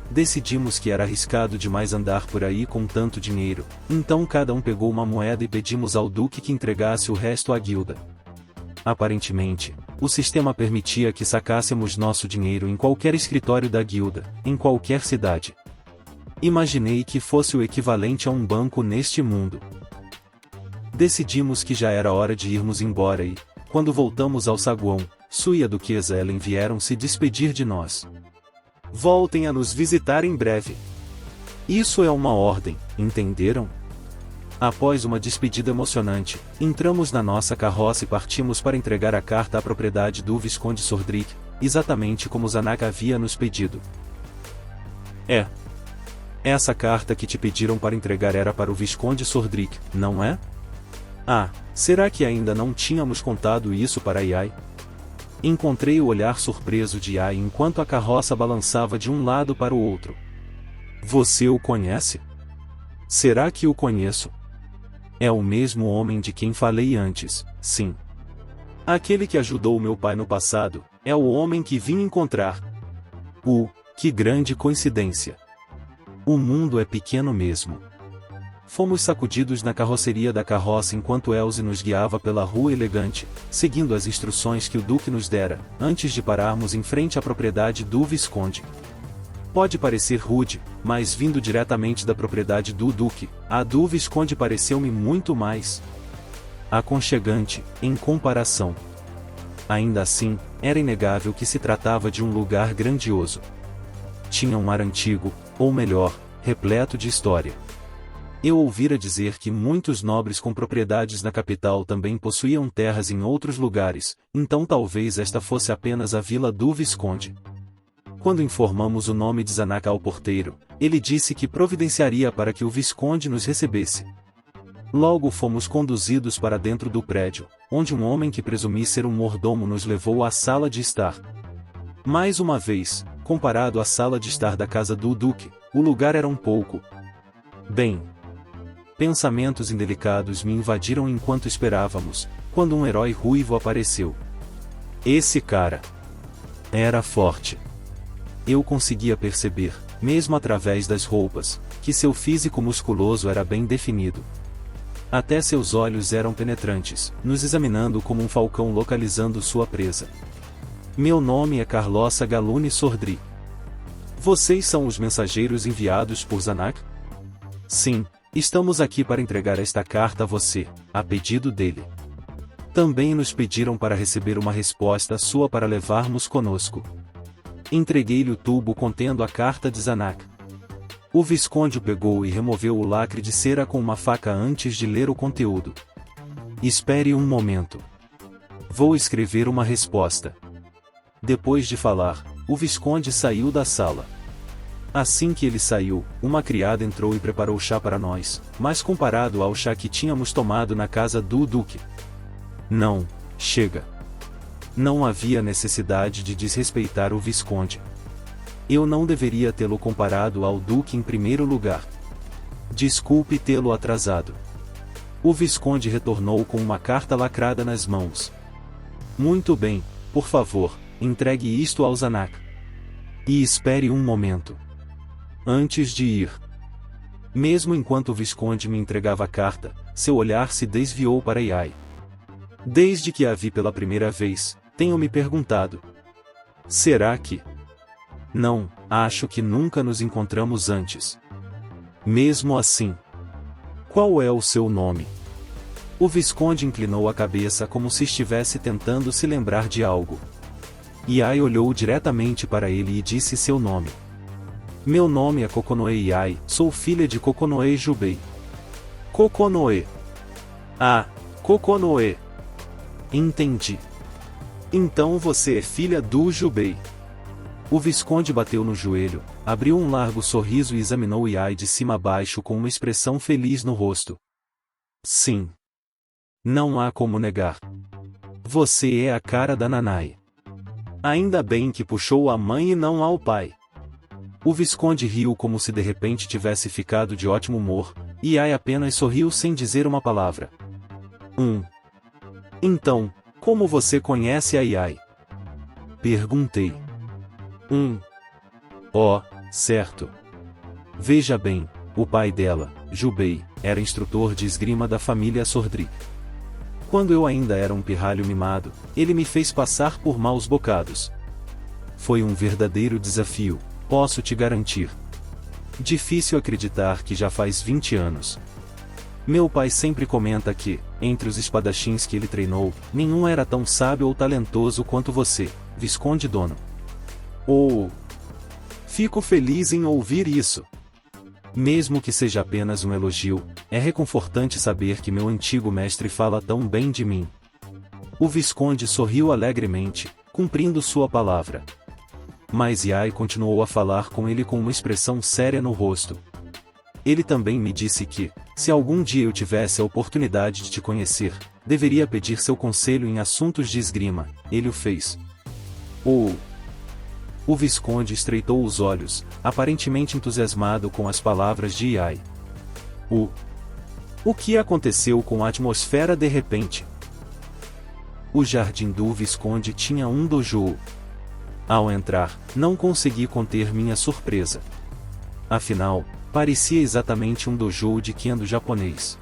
Decidimos que era arriscado demais andar por aí com tanto dinheiro, então cada um pegou uma moeda e pedimos ao Duque que entregasse o resto à guilda. Aparentemente, o sistema permitia que sacássemos nosso dinheiro em qualquer escritório da guilda, em qualquer cidade. Imaginei que fosse o equivalente a um banco neste mundo. Decidimos que já era hora de irmos embora e, quando voltamos ao saguão, Sue e a duquesa Ellen vieram se despedir de nós. Voltem a nos visitar em breve. Isso é uma ordem, entenderam? Após uma despedida emocionante, entramos na nossa carroça e partimos para entregar a carta à propriedade do Visconde Sordric, exatamente como Zanak havia nos pedido. Essa carta que te pediram para entregar era para o Visconde Sordric, não é? Ah, será que ainda não tínhamos contado isso para Iai? Encontrei o olhar surpreso de Iai enquanto a carroça balançava de um lado para o outro. Você o conhece? Será que o conheço? É o mesmo homem de quem falei antes, sim. Aquele que ajudou meu pai no passado, é o homem que vim encontrar. Que grande coincidência. O mundo é pequeno mesmo. Fomos sacudidos na carroceria da carroça enquanto Elze nos guiava pela rua elegante, seguindo as instruções que o Duque nos dera, antes de pararmos em frente à propriedade do Visconde. Pode parecer rude, mas vindo diretamente da propriedade do Duque, a do Visconde pareceu-me muito mais aconchegante, em comparação. Ainda assim, era inegável que se tratava de um lugar grandioso. Tinha um ar antigo, ou melhor, repleto de história. Eu ouvira dizer que muitos nobres com propriedades na capital também possuíam terras em outros lugares, então talvez esta fosse apenas a vila do Visconde. Quando informamos o nome de Zanak ao porteiro, ele disse que providenciaria para que o Visconde nos recebesse. Logo fomos conduzidos para dentro do prédio, onde um homem que presumi ser um mordomo nos levou à sala de estar. Mais uma vez, comparado à sala de estar da casa do Duque, o lugar era um pouco... Pensamentos indelicados me invadiram enquanto esperávamos, quando um herói ruivo apareceu. Esse cara era forte. Eu conseguia perceber, mesmo através das roupas, que seu físico musculoso era bem definido. Até seus olhos eram penetrantes, nos examinando como um falcão localizando sua presa. Meu nome é Carlossa Galune Sordri. Vocês são os mensageiros enviados por Zanak? Sim. Estamos aqui para entregar esta carta a você, a pedido dele. Também nos pediram para receber uma resposta sua para levarmos conosco. Entreguei-lhe o tubo contendo a carta de Zanak. O Visconde o pegou e removeu o lacre de cera com uma faca antes de ler o conteúdo. Espere um momento. Vou escrever uma resposta. Depois de falar, o Visconde saiu da sala. Assim que ele saiu, uma criada entrou e preparou chá para nós, mas comparado ao chá que tínhamos tomado na casa do Duque, Não, chega. Não havia necessidade de desrespeitar o Visconde. Eu não deveria tê-lo comparado ao Duque em primeiro lugar. Desculpe tê-lo atrasado. O Visconde retornou com uma carta lacrada nas mãos. Muito bem, por favor, entregue isto ao Zanak. E espere um momento. Antes de ir. Mesmo enquanto o Visconde me entregava a carta, seu olhar se desviou para Iai. Desde que a vi pela primeira vez, tenho me perguntado. Será que... Não, acho que nunca nos encontramos antes. Mesmo assim. Qual é o seu nome? O Visconde inclinou a cabeça como se estivesse tentando se lembrar de algo. Iai olhou diretamente para ele e disse seu nome. Meu nome é Coconoe Iai, sou filha de Coconoe Jubei. Coconoe. Ah, Coconoe. Entendi. Então você é filha do Jubei. O Visconde bateu no joelho, abriu um largo sorriso e examinou Iai de cima a baixo com uma expressão feliz no rosto. Sim. Não há como negar. Você é a cara da Nanai. Ainda bem que puxou a mãe e não ao pai. O Visconde riu como se de repente tivesse ficado de ótimo humor, e Iai apenas sorriu sem dizer uma palavra. Então, como você conhece a Iai? Perguntei. Oh, certo. Veja bem, o pai dela, Jubei, era instrutor de esgrima da família Sordric. Quando eu ainda era um pirralho mimado, ele me fez passar por maus bocados. Foi um verdadeiro desafio, posso te garantir. Difícil acreditar que já faz 20 anos. Meu pai sempre comenta que, entre os espadachins que ele treinou, nenhum era tão sábio ou talentoso quanto você, Visconde Dono. Oh! Fico feliz em ouvir isso. Mesmo que seja apenas um elogio, é reconfortante saber que meu antigo mestre fala tão bem de mim. O Visconde sorriu alegremente, cumprindo sua palavra. Mas Iai continuou a falar com ele com uma expressão séria no rosto. Ele também me disse que, se algum dia eu tivesse a oportunidade de te conhecer, deveria pedir seu conselho em assuntos de esgrima. Ele o fez. O Visconde estreitou os olhos, aparentemente entusiasmado com as palavras de Iai. O que aconteceu com a atmosfera de repente? O jardim do Visconde tinha um dojo. Ao entrar, não consegui conter minha surpresa. Afinal, parecia exatamente um dojo de kendo japonês.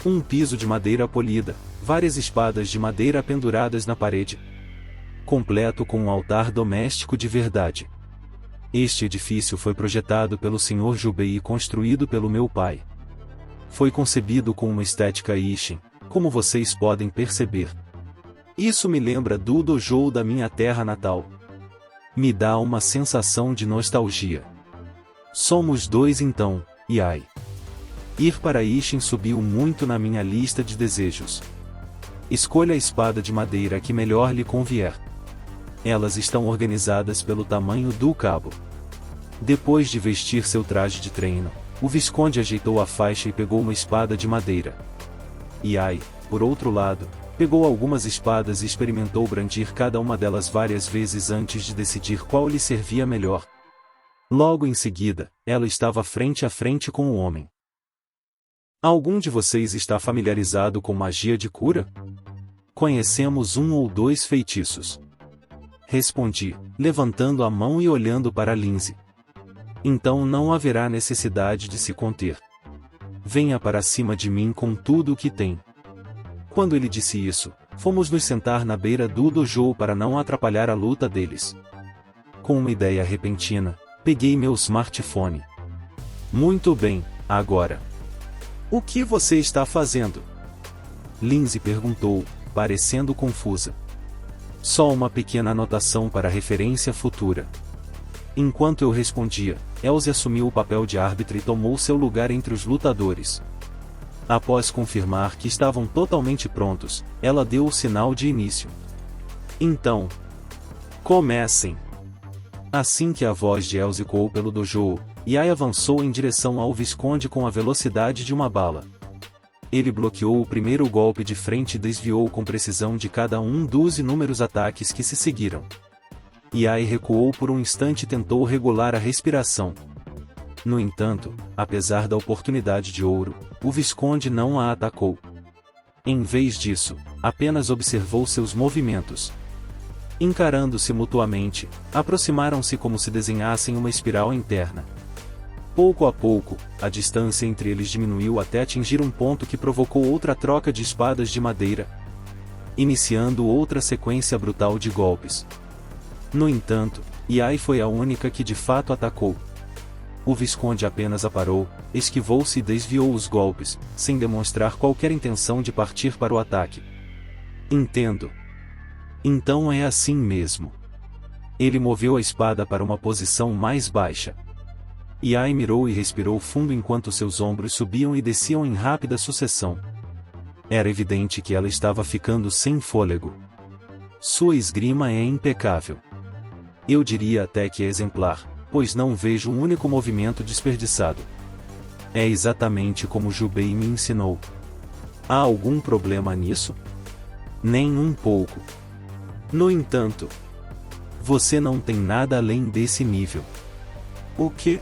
Um piso de madeira polida, várias espadas de madeira penduradas na parede, completo com um altar doméstico de verdade. Este edifício foi projetado pelo Sr. Jubei e construído pelo meu pai. Foi concebido com uma estética Ishin, como vocês podem perceber. Isso me lembra do dojo da minha terra natal. Me dá uma sensação de nostalgia. Somos dois então, Iai. Ir para Ishin subiu muito na minha lista de desejos. Escolha a espada de madeira que melhor lhe convier. Elas estão organizadas pelo tamanho do cabo. Depois de vestir seu traje de treino, o Visconde ajeitou a faixa e pegou uma espada de madeira. Iai, por outro lado, pegou algumas espadas e experimentou brandir cada uma delas várias vezes antes de decidir qual lhe servia melhor. Logo em seguida, ela estava frente a frente com o homem. Algum de vocês está familiarizado com magia de cura? Conhecemos um ou dois feitiços. Respondi, levantando a mão e olhando para Lindsay. Então não haverá necessidade de se conter. Venha para cima de mim com tudo o que tem. Quando ele disse isso, fomos nos sentar na beira do dojo para não atrapalhar a luta deles. Com uma ideia repentina, peguei meu smartphone. Muito bem, agora. O que você está fazendo? Lindsay perguntou, parecendo confusa. Só uma pequena anotação para referência futura. Enquanto eu respondia, Elsie assumiu o papel de árbitra e tomou seu lugar entre os lutadores. Após confirmar que estavam totalmente prontos, ela deu o sinal de início. Então, comecem! Assim que a voz de Elsie ecoou pelo dojo, Iai avançou em direção ao Visconde com a velocidade de uma bala. Ele bloqueou o primeiro golpe de frente e desviou com precisão de cada um dos inúmeros ataques que se seguiram. Yai recuou por um instante e tentou regular a respiração. No entanto, apesar da oportunidade de ouro, o Visconde não a atacou. Em vez disso, apenas observou seus movimentos. Encarando-se mutuamente, aproximaram-se como se desenhassem uma espiral interna. Pouco a pouco, a distância entre eles diminuiu até atingir um ponto que provocou outra troca de espadas de madeira, iniciando outra sequência brutal de golpes. No entanto, Yai foi a única que de fato atacou. O Visconde apenas a parou, esquivou-se e desviou os golpes, sem demonstrar qualquer intenção de partir para o ataque. Entendo. Então é assim mesmo. Ele moveu a espada para uma posição mais baixa. Yai mirou e respirou fundo enquanto seus ombros subiam e desciam em rápida sucessão. Era evidente que ela estava ficando sem fôlego. Sua esgrima é impecável. Eu diria até que é exemplar, pois não vejo um único movimento desperdiçado. É exatamente como Jubei me ensinou. Há algum problema nisso? Nem um pouco. No entanto, você não tem nada além desse nível. O quê?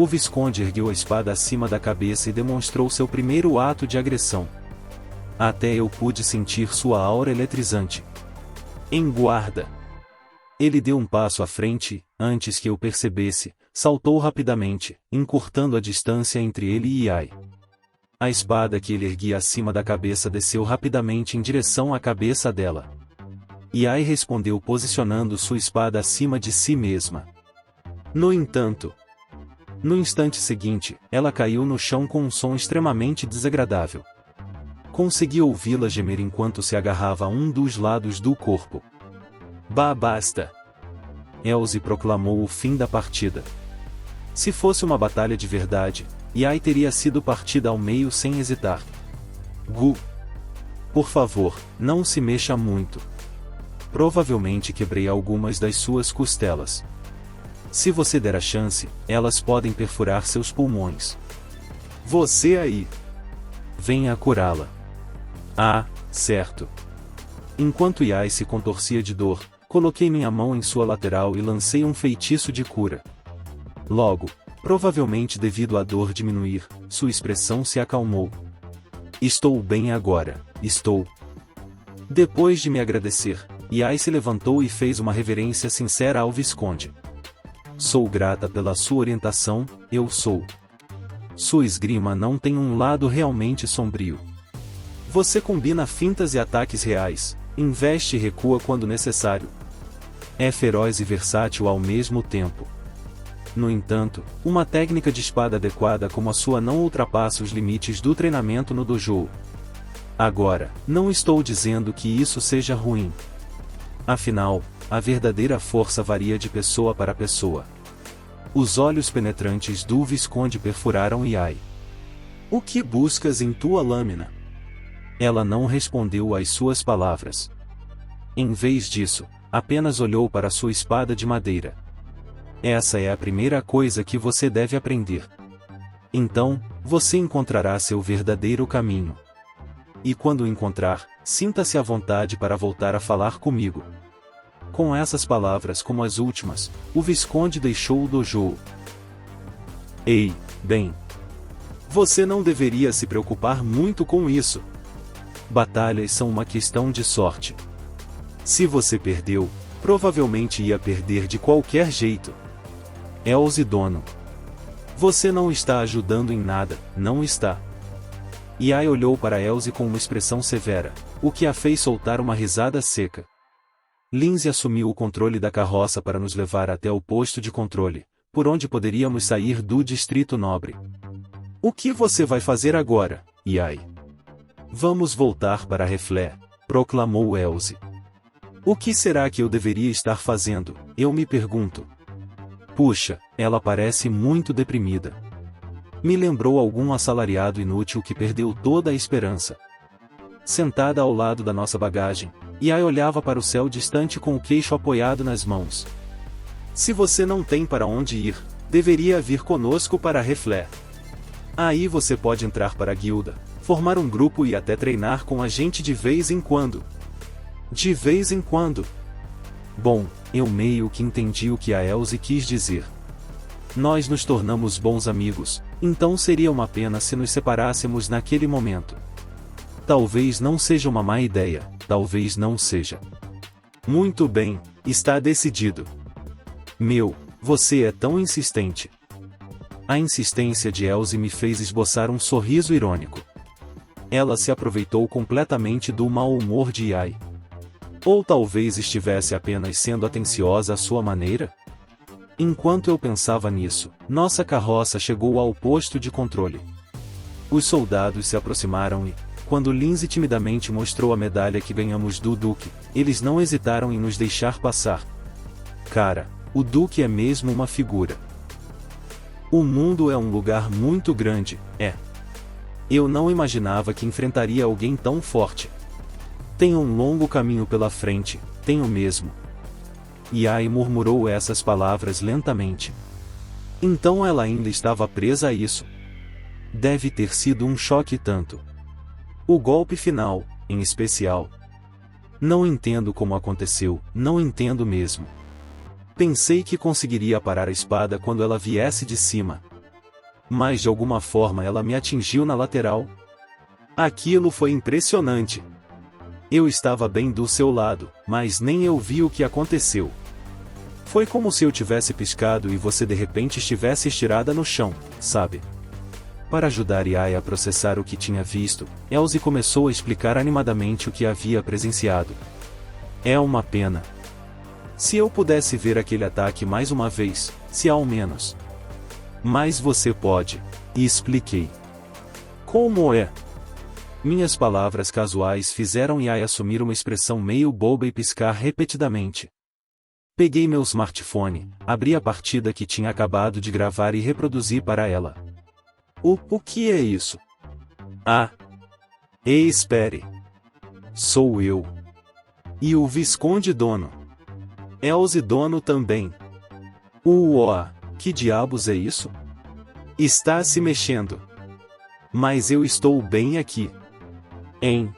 O Visconde ergueu a espada acima da cabeça e demonstrou seu primeiro ato de agressão. Até eu pude sentir sua aura eletrizante. Em guarda! Ele deu um passo à frente e, antes que eu percebesse, saltou rapidamente, encurtando a distância entre ele e Yai. A espada que ele erguia acima da cabeça desceu rapidamente em direção à cabeça dela. Yai respondeu posicionando sua espada acima de si mesma. No entanto, no instante seguinte, ela caiu no chão com um som extremamente desagradável. Consegui ouvi-la gemer enquanto se agarrava a um dos lados do corpo. Basta! Elze proclamou o fim da partida. Se fosse uma batalha de verdade, Yai teria sido partida ao meio sem hesitar. Gu! Por favor, não se mexa muito. Provavelmente quebrei algumas das suas costelas. Se você der a chance, elas podem perfurar seus pulmões. Você aí! Venha curá-la. Ah, certo. Enquanto Yai se contorcia de dor, coloquei minha mão em sua lateral e lancei um feitiço de cura. Logo, provavelmente devido à dor diminuir, sua expressão se acalmou. Estou bem agora, estou. Depois de me agradecer, Yai se levantou e fez uma reverência sincera ao Visconde. Sou grata pela sua orientação, eu sou. Sua esgrima não tem um lado realmente sombrio. Você combina fintas e ataques reais, investe e recua quando necessário. É feroz e versátil ao mesmo tempo. No entanto, uma técnica de espada adequada como a sua não ultrapassa os limites do treinamento no dojo. Agora, não estou dizendo que isso seja ruim. Afinal, a verdadeira força varia de pessoa para pessoa. Os olhos penetrantes do Visconde perfuraram Yai. O que buscas em tua lâmina? Ela não respondeu às suas palavras. Em vez disso, apenas olhou para sua espada de madeira. Essa é a primeira coisa que você deve aprender. Então, você encontrará seu verdadeiro caminho. E quando o encontrar, sinta-se à vontade para voltar a falar comigo. Com essas palavras como as últimas, o Visconde deixou o dojo. Ei, bem. Você não deveria se preocupar muito com isso. Batalhas são uma questão de sorte. Se você perdeu, provavelmente ia perder de qualquer jeito. Elze Dono. Você não está ajudando em nada, não está? Yai olhou para Elze com uma expressão severa, o que a fez soltar uma risada seca. Lindsay assumiu o controle da carroça para nos levar até o posto de controle, por onde poderíamos sair do Distrito Nobre. O que você vai fazer agora, Yai? Vamos voltar para Reflé, proclamou Elze. O que será que eu deveria estar fazendo, eu me pergunto. Puxa, ela parece muito deprimida. Me lembrou algum assalariado inútil que perdeu toda a esperança. Sentada ao lado da nossa bagagem, Yai olhava para o céu distante com o queixo apoiado nas mãos. Se você não tem para onde ir, deveria vir conosco para Reflé. Aí você pode entrar para a guilda, formar um grupo e até treinar com a gente de vez em quando. De vez em quando. Bom, eu meio que entendi o que a Elsie quis dizer. Nós nos tornamos bons amigos, então seria uma pena se nos separássemos naquele momento. Talvez não seja uma má ideia, talvez não seja. Muito bem, está decidido. Você é tão insistente. A insistência de Elsie me fez esboçar um sorriso irônico. Ela se aproveitou completamente do mau humor de Yae. Ou talvez estivesse apenas sendo atenciosa à sua maneira? Enquanto eu pensava nisso, nossa carroça chegou ao posto de controle. Os soldados se aproximaram e, quando Lindsay timidamente mostrou a medalha que ganhamos do Duque, eles não hesitaram em nos deixar passar. Cara, o Duque é mesmo uma figura. O mundo é um lugar muito grande, é. Eu não imaginava que enfrentaria alguém tão forte. Tenho um longo caminho pela frente, tenho mesmo. Yae murmurou essas palavras lentamente. Então ela ainda estava presa a isso. Deve ter sido um choque tanto. O golpe final, em especial. Não entendo como aconteceu, não entendo mesmo. Pensei que conseguiria parar a espada quando ela viesse de cima. Mas de alguma forma ela me atingiu na lateral. Aquilo foi impressionante. Eu estava bem do seu lado, mas nem eu vi o que aconteceu. Foi como se eu tivesse piscado e você de repente estivesse estirada no chão, sabe? Para ajudar Yae a processar o que tinha visto, Elsie começou a explicar animadamente o que havia presenciado. É uma pena. Se eu pudesse ver aquele ataque mais uma vez, se ao menos. Mas você pode. E expliquei. Como é? Minhas palavras casuais fizeram Yae assumir uma expressão meio boba e piscar repetidamente. Peguei meu smartphone, abri a partida que tinha acabado de gravar e reproduzi para ela. O que é isso? Ah! Ei, espere! Sou eu. E o Visconde Dono. Elsie Dono também. Que diabos é isso? Está se mexendo. Mas eu estou bem aqui. Hein?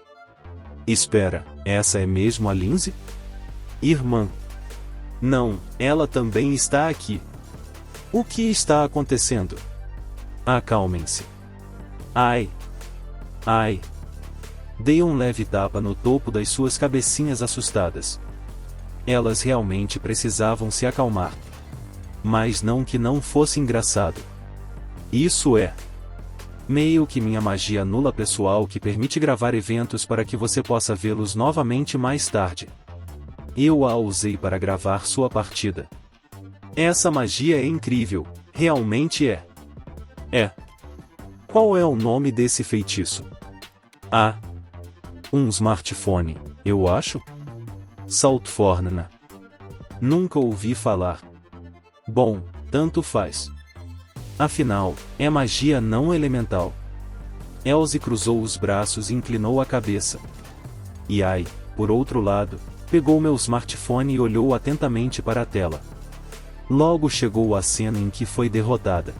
Espera, essa é mesmo a Lindsay? Irmã. Não, ela também está aqui. O que está acontecendo? Acalmem-se. Ai. Ai. Dei um leve tapa no topo das suas cabecinhas assustadas. Elas realmente precisavam se acalmar. Mas não que não fosse engraçado. Isso é. Meio que minha magia nula pessoal que permite gravar eventos para que você possa vê-los novamente mais tarde. Eu a usei para gravar sua partida. Essa magia é incrível, realmente é. É. Qual é o nome desse feitiço? Ah. Um smartphone, eu acho? Saltforna. Nunca ouvi falar. Bom, tanto faz. Afinal, é magia não elemental. Elsie cruzou os braços e inclinou a cabeça. Yae, por outro lado, pegou meu smartphone e olhou atentamente para a tela. Logo chegou a cena em que foi derrotada.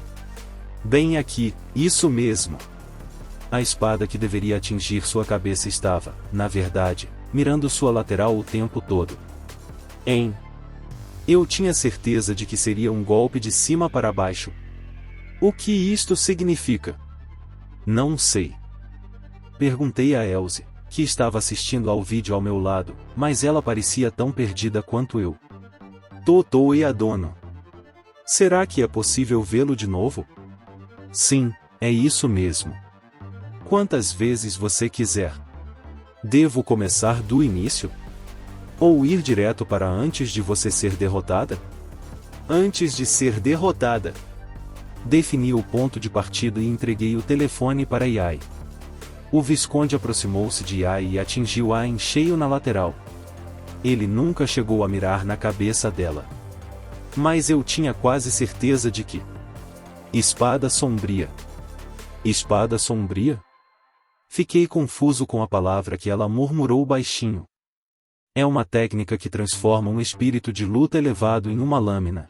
Bem aqui, isso mesmo. A espada que deveria atingir sua cabeça estava, na verdade, mirando sua lateral o tempo todo. Hein? Eu tinha certeza de que seria um golpe de cima para baixo. O que isto significa? Não sei. Perguntei a Elsie, que estava assistindo ao vídeo ao meu lado, mas ela parecia tão perdida quanto eu. Totô e a Dono. Será que é possível vê-lo de novo? Sim, é isso mesmo. Quantas vezes você quiser. Devo começar do início? Ou ir direto para antes de você ser derrotada? Antes de ser derrotada. Defini o ponto de partida e entreguei o telefone para Yae. O Visconde aproximou-se de Yae e atingiu-a em cheio na lateral. Ele nunca chegou a mirar na cabeça dela. Mas eu tinha quase certeza de que... Espada sombria. Espada sombria? Fiquei confuso com a palavra que ela murmurou baixinho. É uma técnica que transforma um espírito de luta elevado em uma lâmina.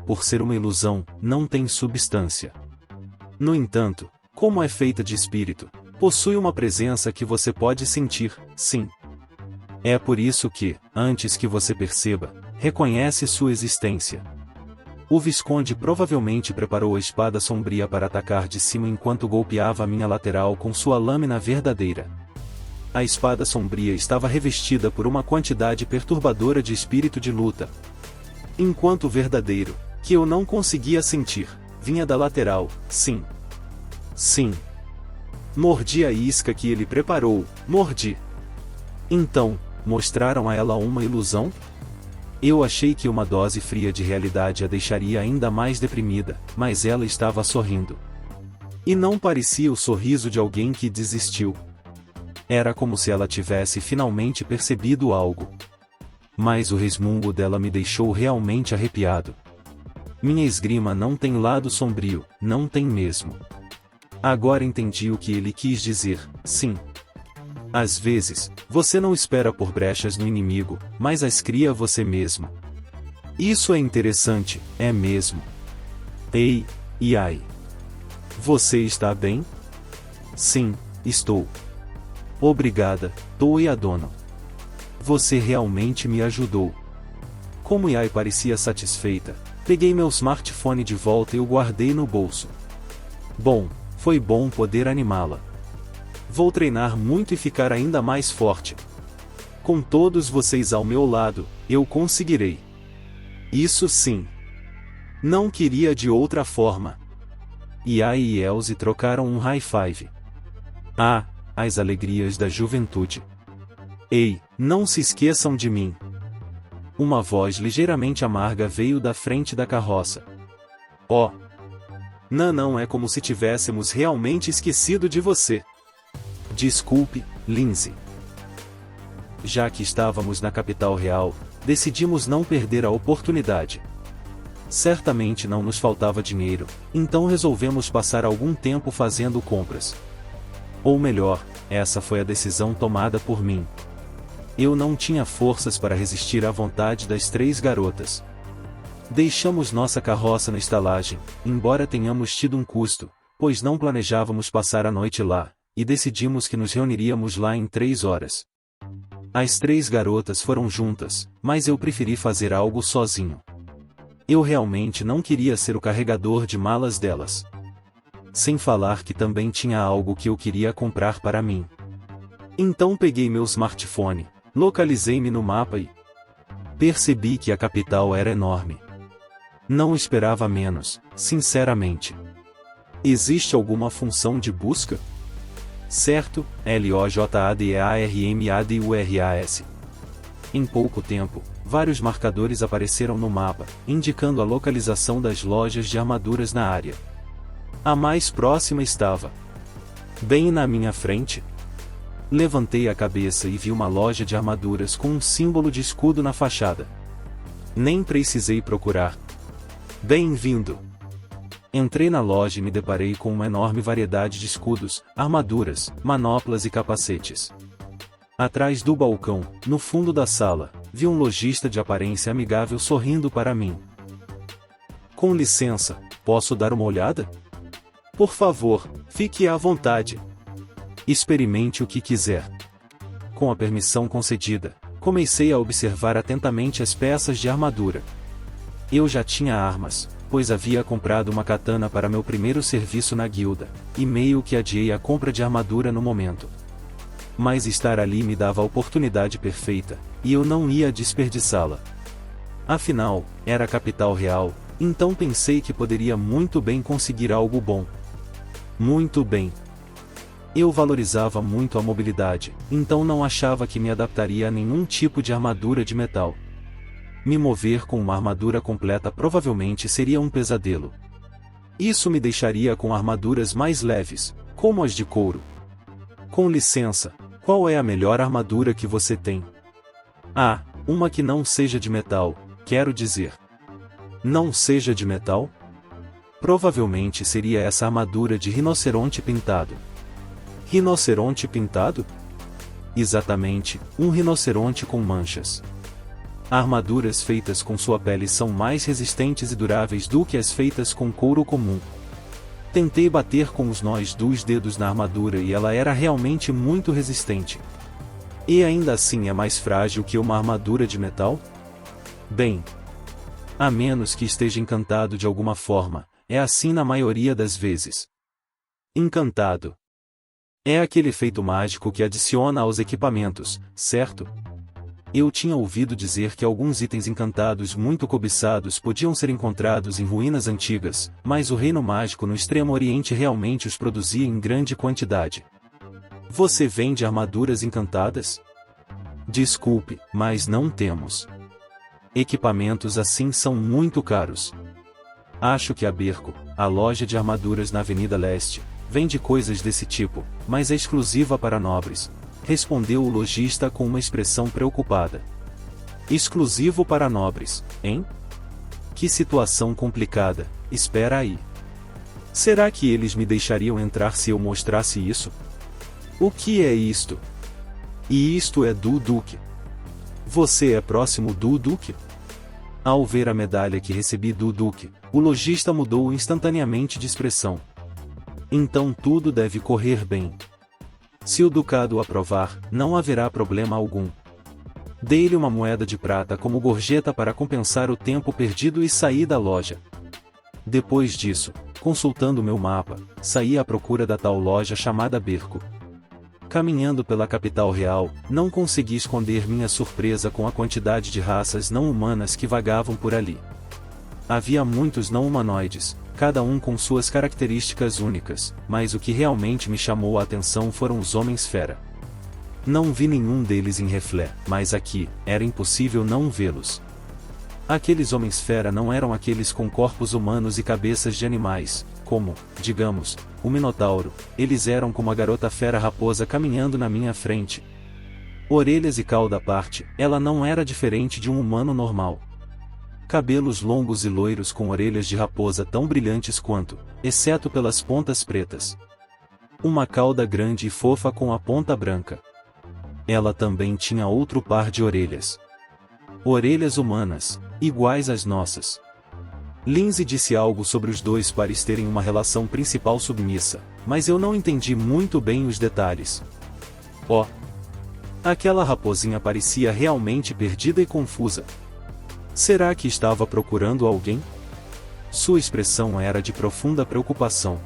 Por ser uma ilusão, não tem substância. No entanto, como é feita de espírito, Possui uma presença que você pode sentir, sim. É por isso que, antes que você perceba, reconhece sua existência. O Visconde provavelmente preparou a espada sombria para atacar de cima enquanto golpeava a minha lateral com sua lâmina verdadeira. A espada sombria estava revestida por uma quantidade perturbadora de espírito de luta. Enquanto o verdadeiro, que eu não conseguia sentir, vinha da lateral, sim. Sim. Mordi a isca que ele preparou, mordi. Então, mostraram a ela uma ilusão? Eu achei que uma dose fria de realidade a deixaria ainda mais deprimida, mas ela estava sorrindo. E não parecia o sorriso de alguém que desistiu. Era como se ela tivesse finalmente percebido algo. Mas o resmungo dela me deixou realmente arrepiado. Minha esgrima não tem lado sombrio, não tem mesmo. Agora entendi o que ele quis dizer, sim. Às vezes, você não espera por brechas no inimigo, mas as cria você mesmo. Isso é interessante, é mesmo. Ei, e ai. Você está bem? Sim, estou. Obrigada, Toiadono. Você realmente me ajudou. Como Yai parecia satisfeita, peguei meu smartphone de volta e o guardei no bolso. Bom, foi bom poder animá-la. Vou treinar muito e ficar ainda mais forte. Com todos vocês ao meu lado, eu conseguirei. Isso sim. Não queria de outra forma. Yai e Elze trocaram um high five. Ah, as alegrias da juventude. Ei, não se esqueçam de mim. Uma voz ligeiramente amarga veio da frente da carroça. Oh! Não é como se tivéssemos realmente esquecido de você. Desculpe, Lindsay. Já que estávamos na capital real, decidimos não perder a oportunidade. Certamente não nos faltava dinheiro, então resolvemos passar algum tempo fazendo compras. Ou melhor, essa foi a decisão tomada por mim. Eu não tinha forças para resistir à vontade das 3 garotas. Deixamos nossa carroça na estalagem, embora tenhamos tido um custo, pois não planejávamos passar a noite lá, e decidimos que nos reuniríamos lá em 3 horas. As 3 garotas foram juntas, mas eu preferi fazer algo sozinho. Eu realmente não queria ser o carregador de malas delas. Sem falar que também tinha algo que eu queria comprar para mim. Então peguei meu smartphone, localizei-me no mapa e percebi que a capital era enorme. Não esperava menos, sinceramente. Existe alguma função de busca? Certo, LOJADEARMADURAS. Em pouco tempo, vários marcadores apareceram no mapa, indicando a localização das lojas de armaduras na área. A mais próxima estava bem na minha frente. Levantei a cabeça e vi uma loja de armaduras com um símbolo de escudo na fachada. Nem precisei procurar. Bem-vindo! Entrei na loja e me deparei com uma enorme variedade de escudos, armaduras, manoplas e capacetes. Atrás do balcão, no fundo da sala, vi um lojista de aparência amigável sorrindo para mim. Com licença, posso dar uma olhada? Por favor, fique à vontade. Experimente o que quiser. Com a permissão concedida, comecei a observar atentamente as peças de armadura. Eu já tinha armas, pois havia comprado uma katana para meu primeiro serviço na guilda, e meio que adiei a compra de armadura no momento. Mas estar ali me dava a oportunidade perfeita, e eu não ia desperdiçá-la. Afinal, era a capital real, então pensei que poderia muito bem conseguir algo bom. Muito bem. Eu valorizava muito a mobilidade, então não achava que me adaptaria a nenhum tipo de armadura de metal. Me mover com uma armadura completa provavelmente seria um pesadelo. Isso me deixaria com armaduras mais leves, como as de couro. Com licença, qual é a melhor armadura que você tem? Ah, uma que não seja de metal, quero dizer. Não seja de metal? Provavelmente seria essa armadura de rinoceronte pintado. Rinoceronte pintado? Exatamente, um rinoceronte com manchas. Armaduras feitas com sua pele são mais resistentes e duráveis do que as feitas com couro comum. Tentei bater com os nós dos dedos na armadura e ela era realmente muito resistente. E ainda assim é mais frágil que uma armadura de metal? Bem, a menos que esteja encantado de alguma forma, é assim na maioria das vezes. Encantado. É aquele efeito mágico que adiciona aos equipamentos, certo? Eu tinha ouvido dizer que alguns itens encantados muito cobiçados podiam ser encontrados em ruínas antigas, mas o Reino Mágico no Extremo Oriente realmente os produzia em grande quantidade. Você vende armaduras encantadas? Desculpe, mas não temos. Equipamentos assim são muito caros. Acho que a Berco, a loja de armaduras na Avenida Leste, vende coisas desse tipo, mas é exclusiva para nobres, respondeu o lojista com uma expressão preocupada. Exclusivo para nobres, hein? Que situação complicada, espera aí. Será que eles me deixariam entrar se eu mostrasse isso? O que é isto? E isto é do Duque. Você é próximo do Duque? Ao ver a medalha que recebi do Duque, o lojista mudou instantaneamente de expressão. Então tudo deve correr bem. Se o Ducado aprovar, não haverá problema algum. Dei-lhe uma moeda de prata como gorjeta para compensar o tempo perdido e saí da loja. Depois disso, consultando meu mapa, saí à procura da tal loja chamada Berco. Caminhando pela capital real, não consegui esconder minha surpresa com a quantidade de raças não humanas que vagavam por ali. Havia muitos não humanoides, cada um com suas características únicas, mas o que realmente me chamou a atenção foram os homens-fera. Não vi nenhum deles em Reflé, mas aqui, era impossível não vê-los. Aqueles homens-fera não eram aqueles com corpos humanos e cabeças de animais, como, digamos, o Minotauro, eles eram como a garota fera raposa caminhando na minha frente. Orelhas e cauda à parte, ela não era diferente de um humano normal. Cabelos longos e loiros com orelhas de raposa tão brilhantes quanto, exceto pelas pontas pretas. Uma cauda grande e fofa com a ponta branca. Ela também tinha outro par de orelhas. Orelhas humanas, iguais às nossas. Lindsay disse algo sobre os dois pares terem uma relação principal submissa, mas eu não entendi muito bem os detalhes. Oh! Aquela raposinha parecia realmente perdida e confusa. Será que estava procurando alguém? Sua expressão era de profunda preocupação.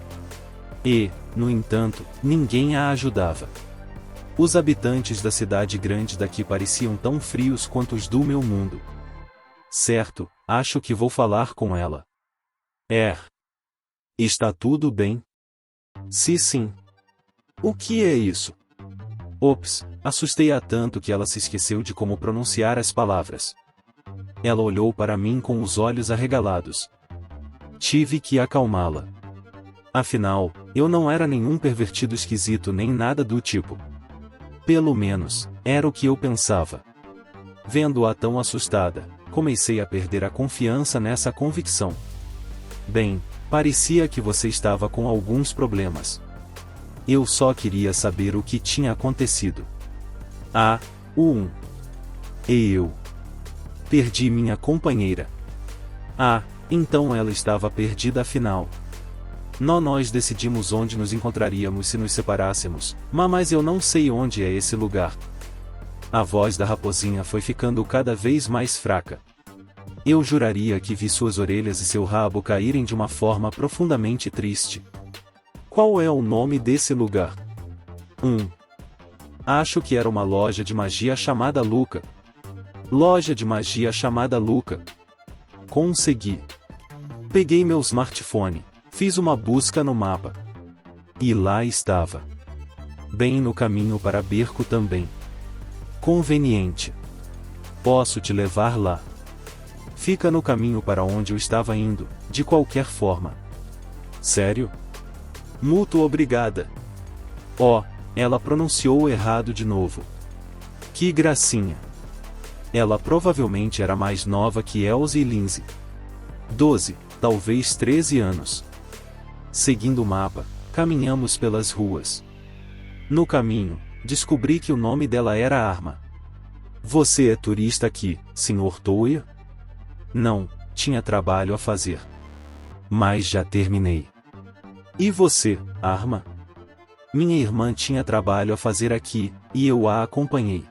E, no entanto, ninguém a ajudava. Os habitantes da cidade grande daqui pareciam tão frios quanto os do meu mundo. Certo, acho que vou falar com ela. Está tudo bem? Sim. O que é isso? Ops, assustei-a tanto que ela se esqueceu de como pronunciar as palavras. Ela olhou para mim com os olhos arregalados. Tive que acalmá-la. Afinal, eu não era nenhum pervertido esquisito nem nada do tipo. Pelo menos, era o que eu pensava. Vendo-a tão assustada, comecei a perder a confiança nessa convicção. Bem, parecia que você estava com alguns problemas. Eu só queria saber o que tinha acontecido. E eu perdi minha companheira. Então ela estava perdida afinal. Nós decidimos onde nos encontraríamos se nos separássemos, mas eu não sei onde é esse lugar. A voz da raposinha foi ficando cada vez mais fraca. Eu juraria que vi suas orelhas e seu rabo caírem de uma forma profundamente triste. Qual é o nome desse lugar? Acho que era uma loja de magia chamada Luca. Loja de magia chamada Luca. Consegui. Peguei meu smartphone, fiz uma busca no mapa. E lá estava. Bem no caminho para Berco também. Conveniente. Posso te levar lá. Fica no caminho para onde eu estava indo, de qualquer forma. Sério? Muito obrigada. Ela pronunciou errado de novo. Que gracinha. Ela provavelmente era mais nova que Elsie e Lindsay. 12, talvez 13 anos. Seguindo o mapa, caminhamos pelas ruas. No caminho, descobri que o nome dela era Arma. Você é turista aqui, Sr. Toya? Não, tinha trabalho a fazer. Mas já terminei. E você, Arma? Minha irmã tinha trabalho a fazer aqui, e eu a acompanhei.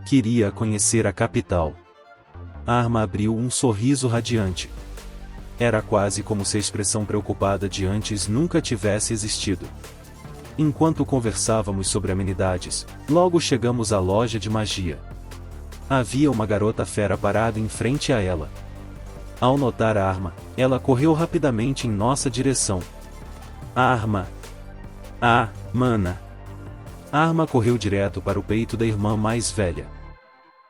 Queria conhecer a capital. Arma abriu um sorriso radiante. Era quase como se a expressão preocupada de antes nunca tivesse existido. Enquanto conversávamos sobre amenidades, logo chegamos à loja de magia. Havia uma garota fera parada em frente a ela. Ao notar a Arma, ela correu rapidamente em nossa direção. Arma! Ah, mana! Arma correu direto para o peito da irmã mais velha.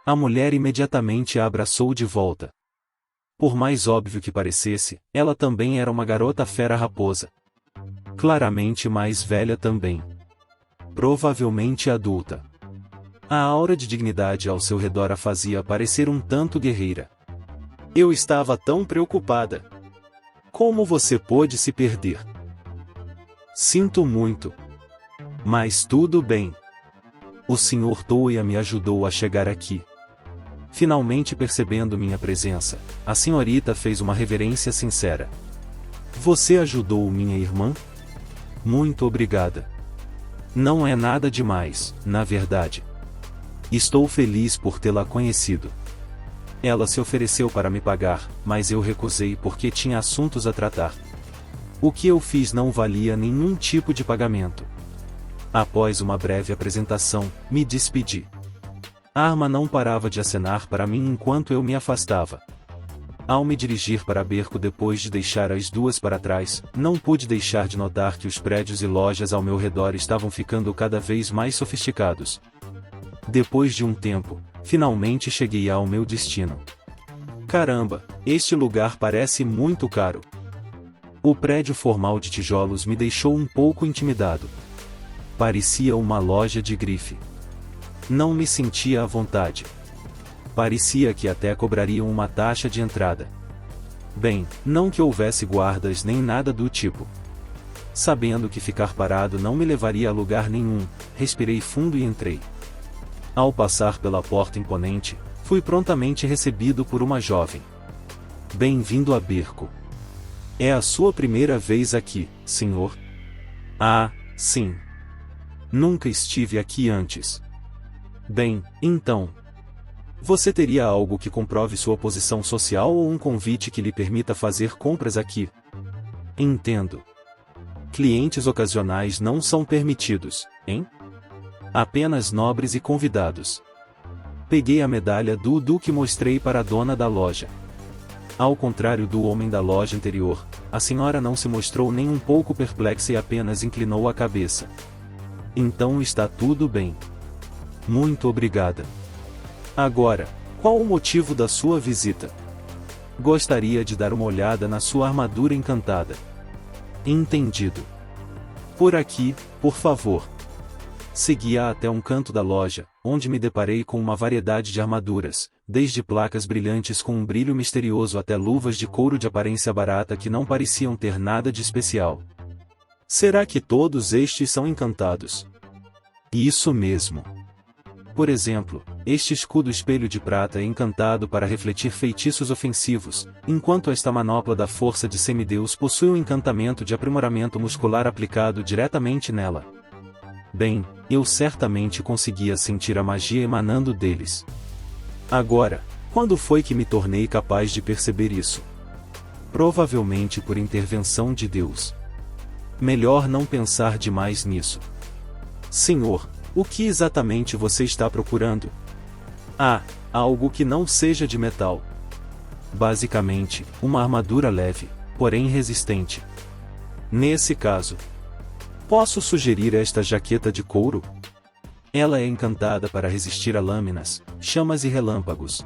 A mulher imediatamente a abraçou de volta. Por mais óbvio que parecesse, ela também era uma garota fera raposa. Claramente mais velha também. Provavelmente adulta. A aura de dignidade ao seu redor a fazia parecer um tanto guerreira. Eu estava tão preocupada. Como você pôde se perder? Sinto muito. Mas tudo bem. O Sr. Toya me ajudou a chegar aqui. Finalmente percebendo minha presença, a senhorita fez uma reverência sincera. Você ajudou minha irmã? Muito obrigada. Não é nada demais, na verdade. Estou feliz por tê-la conhecido. Ela se ofereceu para me pagar, mas eu recusei porque tinha assuntos a tratar. O que eu fiz não valia nenhum tipo de pagamento. Após uma breve apresentação, me despedi. A Arma não parava de acenar para mim enquanto eu me afastava. Ao me dirigir para Berco depois de deixar as duas para trás, não pude deixar de notar que os prédios e lojas ao meu redor estavam ficando cada vez mais sofisticados. Depois de um tempo, finalmente cheguei ao meu destino. Caramba, este lugar parece muito caro. O prédio formal de tijolos me deixou um pouco intimidado. Parecia uma loja de grife. Não me sentia à vontade. Parecia que até cobrariam uma taxa de entrada. Bem, não que houvesse guardas nem nada do tipo. Sabendo que ficar parado não me levaria a lugar nenhum, respirei fundo e entrei. Ao passar pela porta imponente, fui prontamente recebido por uma jovem. Bem-vindo a Berco. É a sua primeira vez aqui, senhor? Ah, sim. Nunca estive aqui antes. Bem, então. Você teria algo que comprove sua posição social ou um convite que lhe permita fazer compras aqui? Entendo. Clientes ocasionais não são permitidos, hein? Apenas nobres e convidados. Peguei a medalha do Duque e mostrei para a dona da loja. Ao contrário do homem da loja anterior, a senhora não se mostrou nem um pouco perplexa e apenas inclinou a cabeça. Então está tudo bem. Muito obrigada. Agora, qual o motivo da sua visita? Gostaria de dar uma olhada na sua armadura encantada. Entendido. Por aqui, por favor. Segui-a até um canto da loja, onde me deparei com uma variedade de armaduras, desde placas brilhantes com um brilho misterioso até luvas de couro de aparência barata que não pareciam ter nada de especial. Será que todos estes são encantados? Isso mesmo. Por exemplo, este escudo espelho de prata é encantado para refletir feitiços ofensivos, enquanto esta manopla da força de semideus possui um encantamento de aprimoramento muscular aplicado diretamente nela. Bem, eu certamente conseguia sentir a magia emanando deles. Agora, quando foi que me tornei capaz de perceber isso? Provavelmente por intervenção de Deus. Melhor não pensar demais nisso. Senhor, o que exatamente você está procurando? Ah, algo que não seja de metal. Basicamente, uma armadura leve, porém resistente. Nesse caso, posso sugerir esta jaqueta de couro? Ela é encantada para resistir a lâminas, chamas e relâmpagos.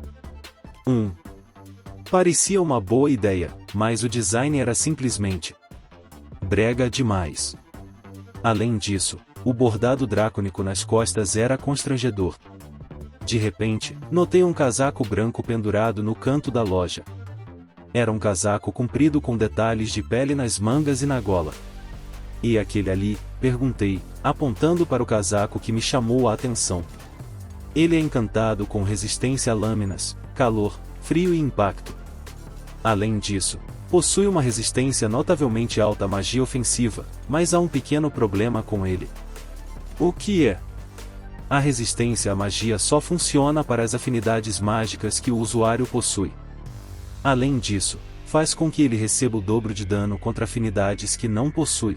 Parecia uma boa ideia, mas o design era simplesmente brega demais. Além disso, o bordado dracônico nas costas era constrangedor. De repente, notei um casaco branco pendurado no canto da loja. Era um casaco comprido com detalhes de pele nas mangas e na gola. E aquele ali? Perguntei, apontando para o casaco que me chamou a atenção. Ele é encantado com resistência a lâminas, calor, frio e impacto. Além disso, Possui uma resistência notavelmente alta à magia ofensiva, mas há um pequeno problema com ele. O que é? A resistência à magia só funciona para as afinidades mágicas que o usuário possui. Além disso, faz com que ele receba o dobro de dano contra afinidades que não possui.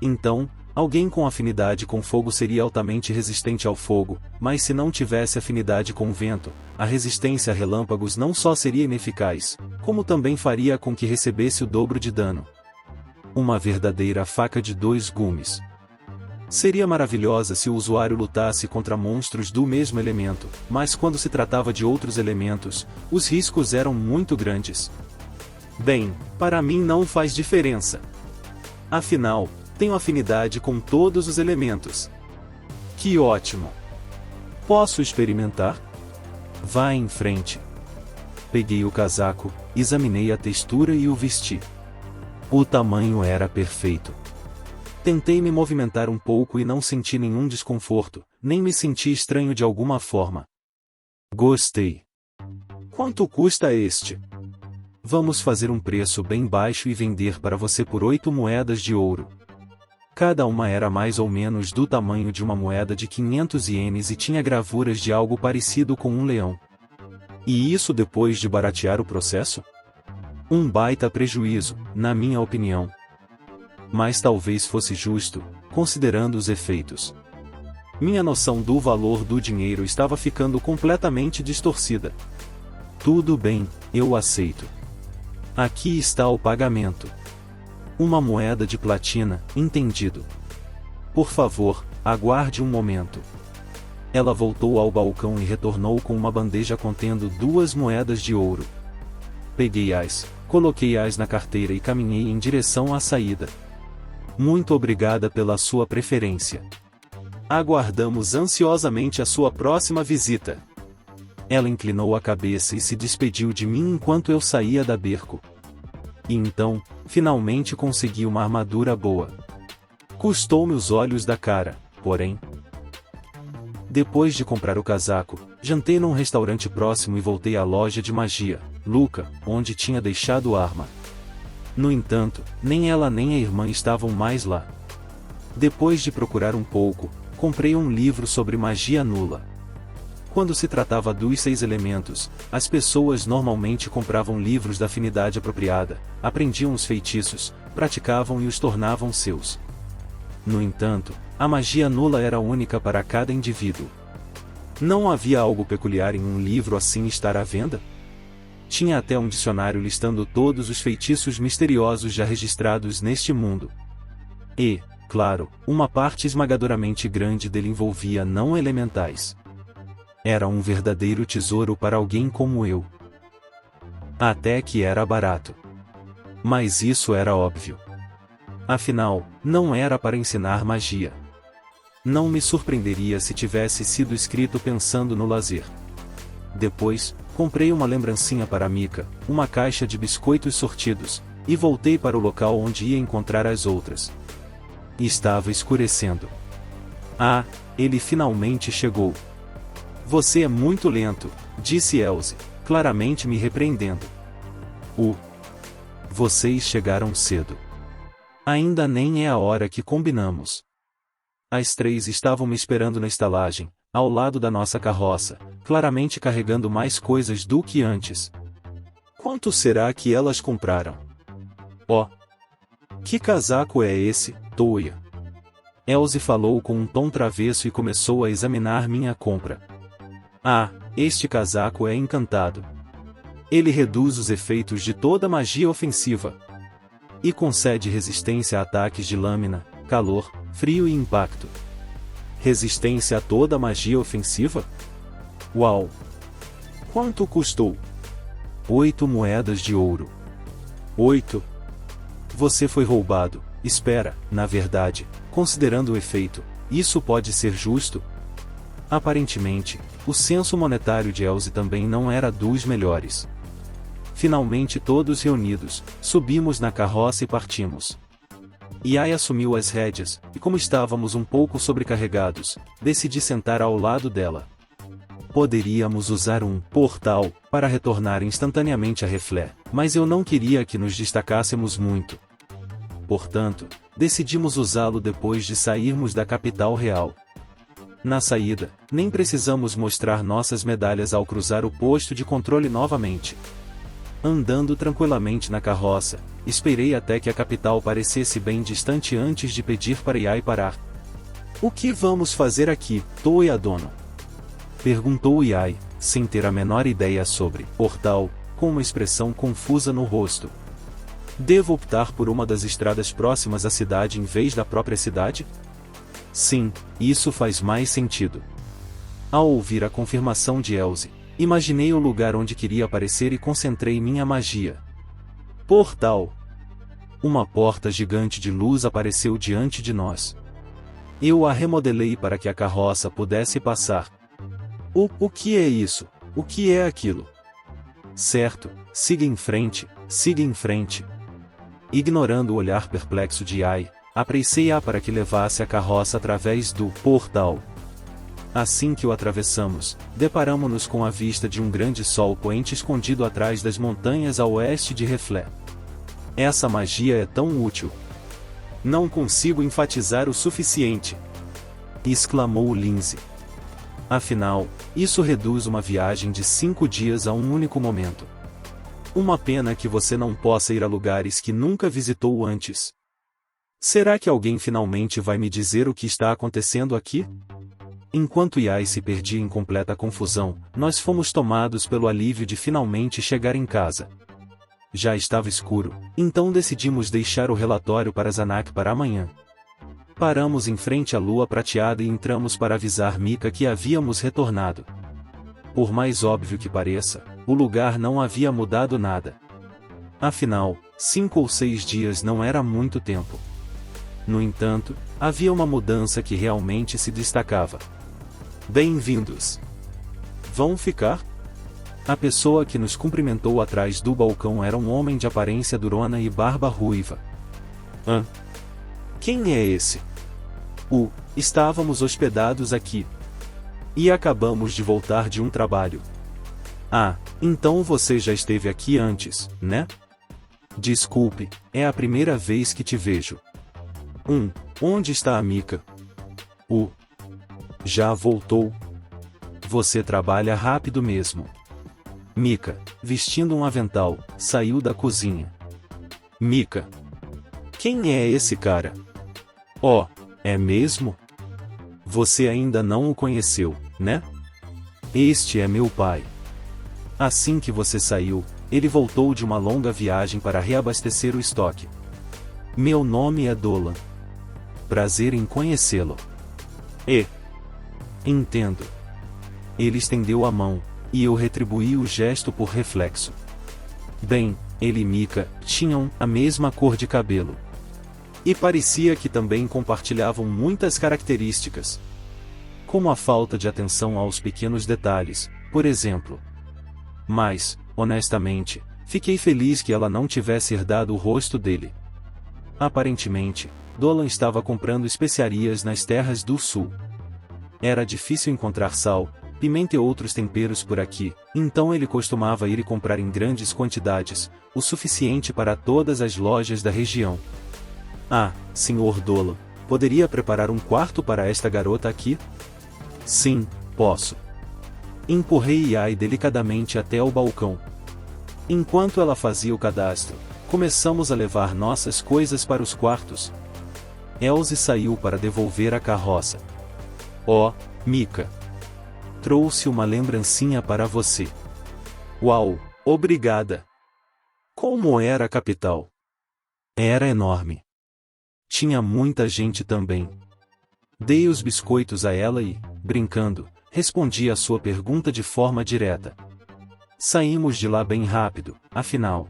Então, alguém com afinidade com fogo seria altamente resistente ao fogo, mas se não tivesse afinidade com vento, a resistência a relâmpagos não só seria ineficaz, como também faria com que recebesse o dobro de dano. Uma verdadeira faca de dois gumes. Seria maravilhosa se o usuário lutasse contra monstros do mesmo elemento, mas quando se tratava de outros elementos, os riscos eram muito grandes. Bem, para mim não faz diferença. Afinal, tenho afinidade com todos os elementos. Que ótimo! Posso experimentar? Vá em frente. Peguei o casaco, examinei a textura e o vesti. O tamanho era perfeito. Tentei me movimentar um pouco e não senti nenhum desconforto, nem me senti estranho de alguma forma. Gostei. Quanto custa este? Vamos fazer um preço bem baixo e vender para você por 8 moedas de ouro. Cada uma era mais ou menos do tamanho de uma moeda de 500 ienes e tinha gravuras de algo parecido com um leão. E isso depois de baratear o processo? Um baita prejuízo, na minha opinião. Mas talvez fosse justo, considerando os efeitos. Minha noção do valor do dinheiro estava ficando completamente distorcida. Tudo bem, eu aceito. Aqui está o pagamento. Uma moeda de platina, entendido. Por favor, aguarde um momento. Ela voltou ao balcão e retornou com uma bandeja contendo 2 moedas de ouro. Peguei-as, coloquei-as na carteira e caminhei em direção à saída. Muito obrigada pela sua preferência. Aguardamos ansiosamente a sua próxima visita. Ela inclinou a cabeça e se despediu de mim enquanto eu saía da Berco. E então, finalmente consegui uma armadura boa. Custou-me os olhos da cara, porém. Depois de comprar o casaco, jantei num restaurante próximo e voltei à loja de magia, Luca, onde tinha deixado a arma. No entanto, nem ela nem a irmã estavam mais lá. Depois de procurar um pouco, comprei um livro sobre magia nula. Quando se tratava dos 6 elementos, as pessoas normalmente compravam livros da afinidade apropriada, aprendiam os feitiços, praticavam e os tornavam seus. No entanto, a magia nula era única para cada indivíduo. Não havia algo peculiar em um livro assim estar à venda? Tinha até um dicionário listando todos os feitiços misteriosos já registrados neste mundo. E, claro, uma parte esmagadoramente grande dele envolvia não elementais. Era um verdadeiro tesouro para alguém como eu. Até que era barato. Mas isso era óbvio. Afinal, não era para ensinar magia. Não me surpreenderia se tivesse sido escrito pensando no lazer. Depois, comprei uma lembrancinha para Mika, uma caixa de biscoitos sortidos, e voltei para o local onde ia encontrar as outras. Estava escurecendo. Ah, ele finalmente chegou. Você é muito lento, disse Elze, claramente me repreendendo. Vocês chegaram cedo. Ainda nem é a hora que combinamos. As 3 estavam me esperando na estalagem, ao lado da nossa carroça, claramente carregando mais coisas do que antes. Quanto será que elas compraram? Oh! Que casaco é esse, Toia? Elze falou com um tom travesso e começou a examinar minha compra. Ah, este casaco é encantado. Ele reduz os efeitos de toda magia ofensiva. E concede resistência a ataques de lâmina, calor, frio e impacto. Resistência a toda magia ofensiva? Uau! Quanto custou? 8 moedas de ouro. 8? Você foi roubado. Espera, na verdade, considerando o efeito, isso pode ser justo? Aparentemente, o senso monetário de Elze também não era dos melhores. Finalmente todos reunidos, subimos na carroça e partimos. Iai assumiu as rédeas, e como estávamos um pouco sobrecarregados, decidi sentar ao lado dela. Poderíamos usar um portal para retornar instantaneamente a Reflé, mas eu não queria que nos destacássemos muito. Portanto, decidimos usá-lo depois de sairmos da capital real. Na saída, nem precisamos mostrar nossas medalhas ao cruzar o posto de controle novamente. Andando tranquilamente na carroça, esperei até que a capital parecesse bem distante antes de pedir para Yai parar. "O que vamos fazer aqui, Toyadono?" perguntou Yai, sem ter a menor ideia sobre portal, com uma expressão confusa no rosto. "Devo optar por uma das estradas próximas à cidade em vez da própria cidade?" "Sim, isso faz mais sentido." Ao ouvir a confirmação de Elze, imaginei o lugar onde queria aparecer e concentrei minha magia. Portal! Uma porta gigante de luz apareceu diante de nós. Eu a remodelei para que a carroça pudesse passar. O que é isso? O que é aquilo? Certo, siga em frente, siga em frente. Ignorando o olhar perplexo de Yai, apressei-a para que levasse a carroça através do portal. Assim que o atravessamos, deparamo-nos com a vista de um grande sol poente escondido atrás das montanhas a oeste de Reflé. Essa magia é tão útil. Não consigo enfatizar o suficiente! Exclamou Lindsay. Afinal, isso reduz uma viagem de 5 dias a um único momento. Uma pena que você não possa ir a lugares que nunca visitou antes. Será que alguém finalmente vai me dizer o que está acontecendo aqui? Enquanto Yai se perdia em completa confusão, nós fomos tomados pelo alívio de finalmente chegar em casa. Já estava escuro, então decidimos deixar o relatório para Zanak para amanhã. Paramos em frente à lua prateada e entramos para avisar Mika que havíamos retornado. Por mais óbvio que pareça, o lugar não havia mudado nada. Afinal, 5 ou 6 dias não era muito tempo. No entanto, havia uma mudança que realmente se destacava. Bem-vindos! Vão ficar? A pessoa que nos cumprimentou atrás do balcão era um homem de aparência durona e barba ruiva. Quem é esse? Estávamos hospedados aqui. E acabamos de voltar de um trabalho. Ah, então você já esteve aqui antes, né? Desculpe, é a primeira vez que te vejo. Onde está a Mika? Já voltou. Você trabalha rápido mesmo. Mika, vestindo um avental, saiu da cozinha. Mika. Quem é esse cara? Oh, é mesmo? Você ainda não o conheceu, né? Este é meu pai. Assim que você saiu, ele voltou de uma longa viagem para reabastecer o estoque. Meu nome é Dolan. Prazer em conhecê-lo. Entendo. Ele estendeu a mão, e eu retribuí o gesto por reflexo. Bem, ele e Mika tinham a mesma cor de cabelo. E parecia que também compartilhavam muitas características. Como a falta de atenção aos pequenos detalhes, por exemplo. Mas, honestamente, fiquei feliz que ela não tivesse herdado o rosto dele. Aparentemente, Dolan estava comprando especiarias nas terras do sul. Era difícil encontrar sal, pimenta e outros temperos por aqui, então ele costumava ir e comprar em grandes quantidades, o suficiente para todas as lojas da região. Ah, Sr. Dolan, poderia preparar um quarto para esta garota aqui? Sim, posso. Empurrei Yai delicadamente até o balcão. Enquanto ela fazia o cadastro, começamos a levar nossas coisas para os quartos. Elze saiu para devolver a carroça. Oh, Mika. Trouxe uma lembrancinha para você. Uau, obrigada. Como era a capital? Era enorme. Tinha muita gente também. Dei os biscoitos a ela e, brincando, respondi a sua pergunta de forma direta. Saímos de lá bem rápido, afinal.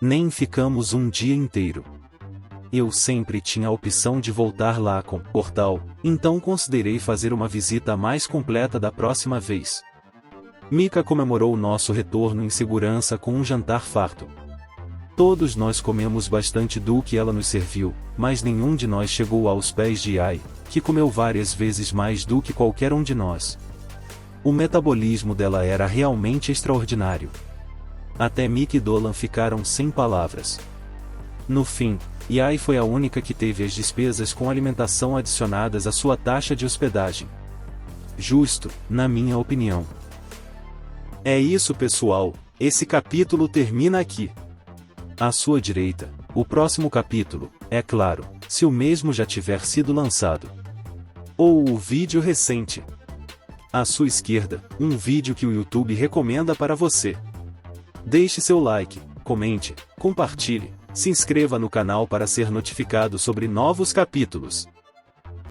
Nem ficamos um dia inteiro. Eu sempre tinha a opção de voltar lá com portal, então considerei fazer uma visita mais completa da próxima vez. Mika comemorou nosso retorno em segurança com um jantar farto. Todos nós comemos bastante do que ela nos serviu, mas nenhum de nós chegou aos pés de Yai, que comeu várias vezes mais do que qualquer um de nós. O metabolismo dela era realmente extraordinário. Até Mick e Dolan ficaram sem palavras. No fim, Yai foi a única que teve as despesas com alimentação adicionadas à sua taxa de hospedagem. Justo, na minha opinião. É isso, pessoal, esse capítulo termina aqui. À sua direita, o próximo capítulo, é claro, se o mesmo já tiver sido lançado. Ou o vídeo recente. À sua esquerda, um vídeo que o YouTube recomenda para você. Deixe seu like, comente, compartilhe, se inscreva no canal para ser notificado sobre novos capítulos.